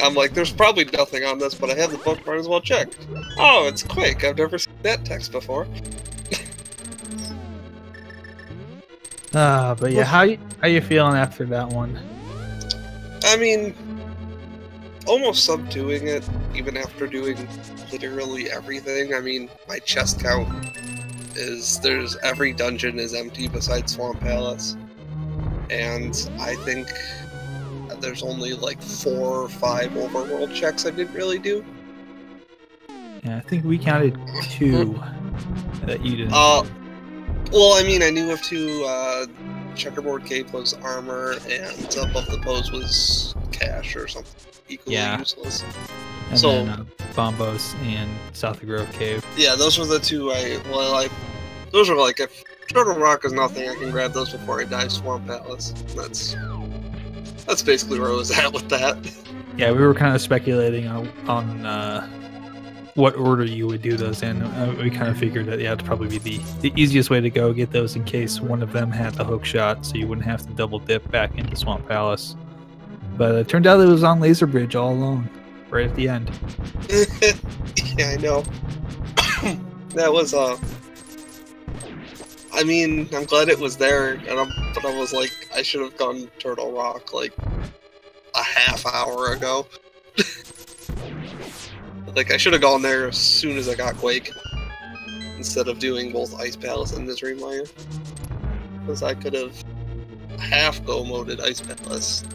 I'm like, there's probably nothing on this, but I have the book, might as well check. Oh, it's Quake. I've never seen that text before. But yeah, how you feeling after that one? I mean, almost subduing it, even after doing literally everything. I mean, my chest count is every dungeon is empty besides Swamp Palace, and I think there's only like 4 or 5 overworld checks I didn't really do. Yeah, I think we counted 2 that you didn't. Well, I mean, I knew of 2. Checkerboard Cape was armor, and Above the Pose was cash or something equally useless. And then Bombos and South of Grove Cave. Yeah, those were the 2 those were like, if Turtle Rock is nothing, I can grab those before I dive Swamp Palace. That's basically where I was at with that. Yeah, we were kind of speculating on what order you would do those in. We kind of figured that it'd probably be the easiest way to go, get those in case one of them had the hook shot, so you wouldn't have to double dip back into Swamp Palace. But it turned out it was on Laser Bridge all along, right at the end. Yeah, I know. That was I mean, I'm glad it was there, but I was like, I should have gone Turtle Rock like a half hour ago. Like, I should have gone there as soon as I got Quake, instead of doing both Ice Palace and Misery Mire. Because I could have half go-moded Ice Palace.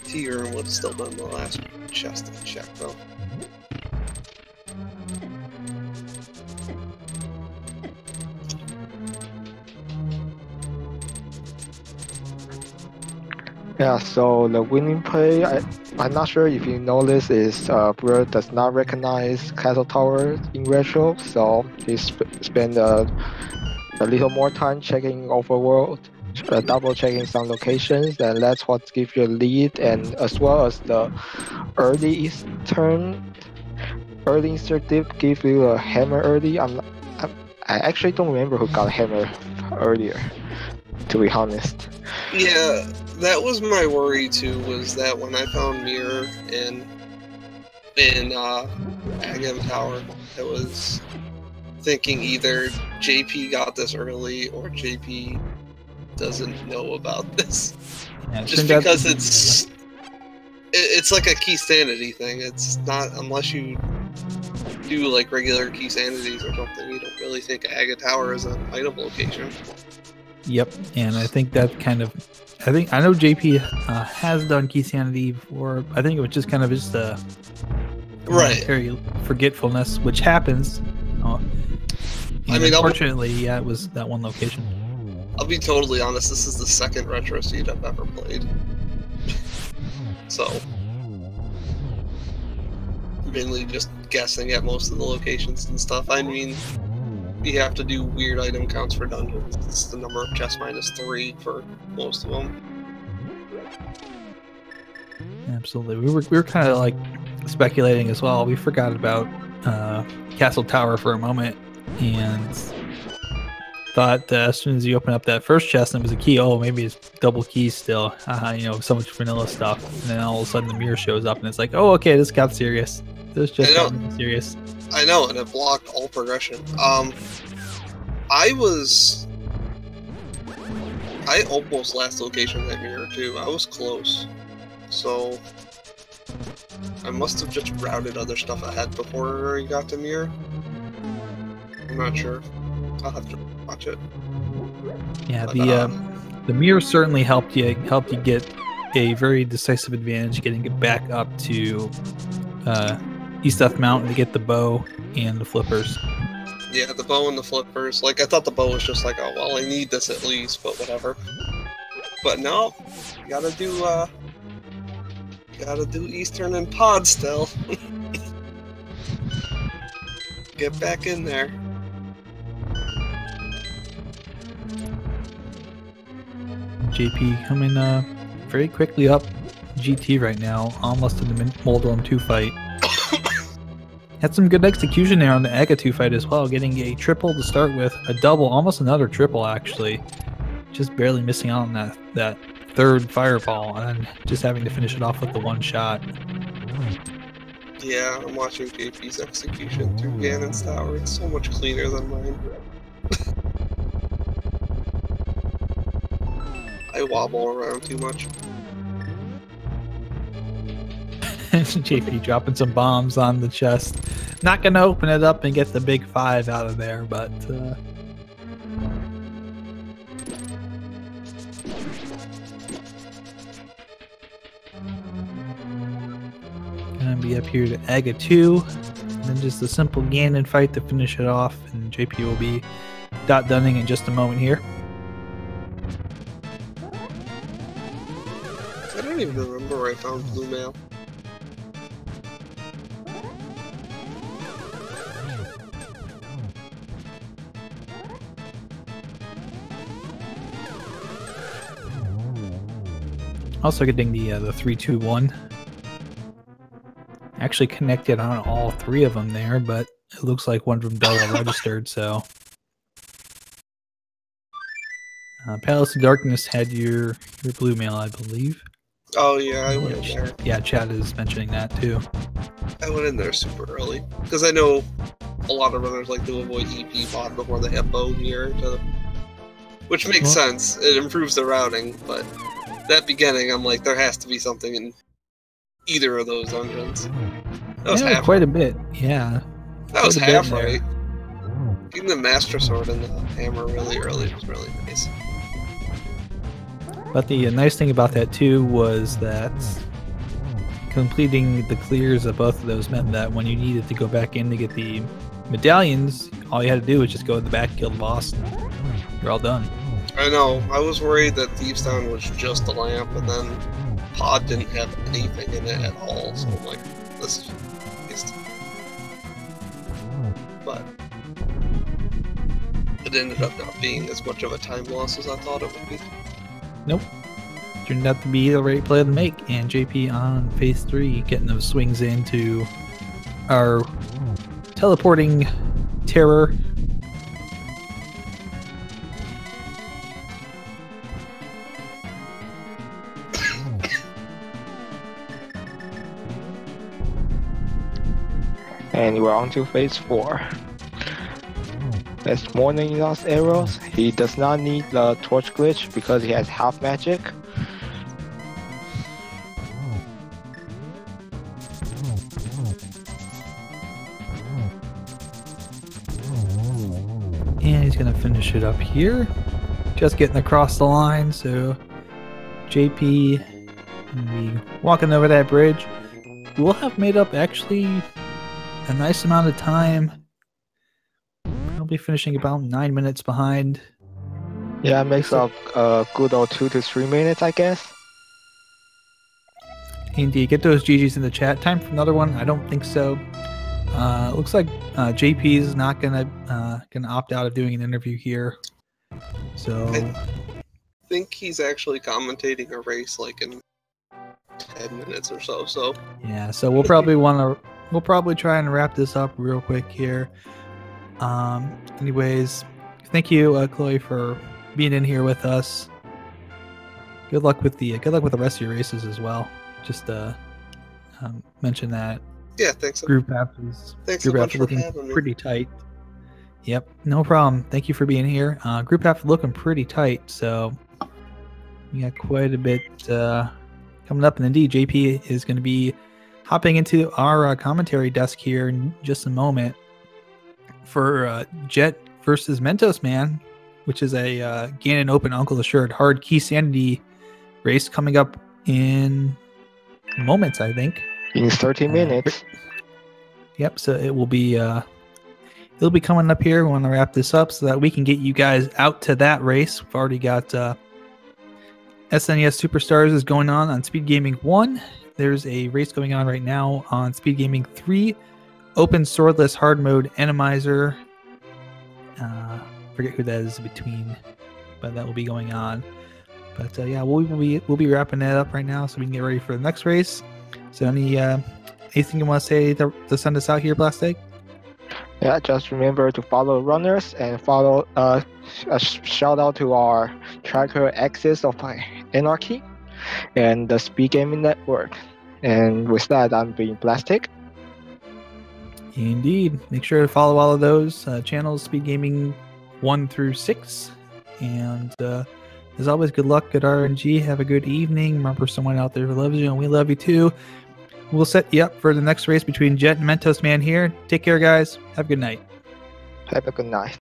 T-Room would have still done the last chest to check, though. Yeah, so the winning play, I'm not sure if you know this, is Brewer does not recognize Castle Tower in retro, so he spend a little more time checking overworld, double checking some locations, and that's what gives you a lead, and as well as the early Eastern dip give you a hammer early. I actually don't remember who got a hammer earlier, to be honest. Yeah, that was my worry too, was that when I found Mirror in Agam Tower, I was thinking either JP got this early or JP doesn't know about this. Yeah, just because it's like a key sanity thing. It's not, unless you do like regular key sanities or something, you don't really think Aga Tower is an item location. Yep, and I think that kind of, I know JP has done key sanity before. I think it was just kind of just a momentary forgetfulness, which happens. I mean, unfortunately, yeah, it was that one location. I'll be totally honest. This is the second retro seed I've ever played, so mainly just guessing at most of the locations and stuff. I mean, you have to do weird item counts for dungeons. It's the number of chests -3 for most of them. Absolutely. We were kind of like speculating as well. We forgot about Castle Tower for a moment and thought that as soon as you open up that first chest and it was a key, oh, maybe it's double keys still. You know, so much vanilla stuff. And then all of a sudden the mirror shows up and it's like, oh, okay, this got serious. This just got serious. I know, and it blocked all progression. I almost last location that mirror too. I was close. So I must have just routed other stuff ahead before he got to mirror. I'm not sure. I'll have to watch it. Yeah, but, the mirror certainly helped you get a very decisive advantage getting it back up to East Death Mountain to get the bow and the flippers. Yeah, the bow and the flippers. Like, I thought the bow was just like, oh, well, I need this at least, but whatever. But no, you gotta do Eastern and Pod still. Get back in there. JP coming very quickly up GT right now, almost in the Moldorm 2 fight. Had some good execution there on the Aga 2 fight as well, getting a triple to start with, a double, almost another triple actually. Just barely missing out on that third fireball and just having to finish it off with the one shot. Yeah, I'm watching JP's execution through Ganon's tower. It's so much cleaner than mine. I wobble around too much. JP dropping some bombs on the chest. Not gonna open it up and get the big 5 out of there, but gonna be up here to Aga 2, and then just a simple Ganon fight to finish it off, and JP will be dot dunning in just a moment here. I don't even remember where I found blue mail. Also getting the 3-2-1. Actually connected on all 3 of them there, but it looks like one of them double registered, so. Palace of Darkness had your blue mail, I believe. Oh yeah, I went in there. Yeah, Chad is mentioning that too. I went in there super early because I know a lot of runners like to avoid EP pod before they have bow gear, which makes sense. It improves the routing, but that beginning, I'm like, there has to be something in either of those dungeons. That was half quite a bit, yeah. That was half right. Getting the Master Sword and the hammer really early was really nice. But the nice thing about that too was that completing the clears of both of those meant that when you needed to go back in to get the medallions, all you had to do was just go to the back, kill the boss, and you're all done. I know. I was worried that Thieves Town was just a lamp, and then Pod didn't have anything in it at all. So I'm like, this is waste. But it ended up not being as much of a time loss as I thought it would be. Nope. Turned out to be the right play to make, and JP on phase 3 getting those swings into our teleporting terror. And we're on to phase 4. As Morning Lost Arrows, he does not need the torch glitch because he has half magic. And he's going to finish it up here. Just getting across the line, so JP will be walking over that bridge. We'll have made up actually a nice amount of time. Probably finishing about 9 minutes behind. Yeah, it makes up a good old 2 to 3 minutes, I guess. Indeed, get those GGs in the chat. Time for another one? I don't think so. Looks like JP is not gonna opt out of doing an interview here. So I think he's actually commentating a race like in 10 minutes or so. So yeah, so we'll probably try and wrap this up real quick here. Anyways, thank you, Khloe, for being in here with us. Good luck with the rest of your races as well. Just mention that. Yeah, thanks. Group F is looking pretty tight. Yep, no problem. Thank you for being here. Group F looking pretty tight, so we got quite a bit coming up. And indeed, JP is going to be hopping into our commentary desk here in just a moment for Jet versus Mentos Man, which is a Ganon Open Uncle Assured Hard Key Sanity race coming up in moments, I think. In 30 minutes. Yep, so it will be it'll be coming up here. We want to wrap this up so that we can get you guys out to that race. We've already got SNES Superstars is going on Speed Gaming 1. There's a race going on right now on Speed Gaming 3. Open Swordless Hard Mode Randomizer. Forget who that is between, but that will be going on. But yeah, we'll be wrapping that up right now so we can get ready for the next race. So anything you want to say to send us out here, Blast Egg? Yeah, just remember to follow runners and follow a shout out to our tracker Axis of Anarchy and the Speed Gaming Network. And with that, I'm being Plastic. Indeed. Make sure to follow all of those channels, Speed Gaming 1 through 6. And as always, good luck, good RNG. Have a good evening. Remember, someone out there who loves you, and we love you too. We'll set you up for the next race between Jet and Mentos Man here. Take care, guys. Have a good night. Have a good night.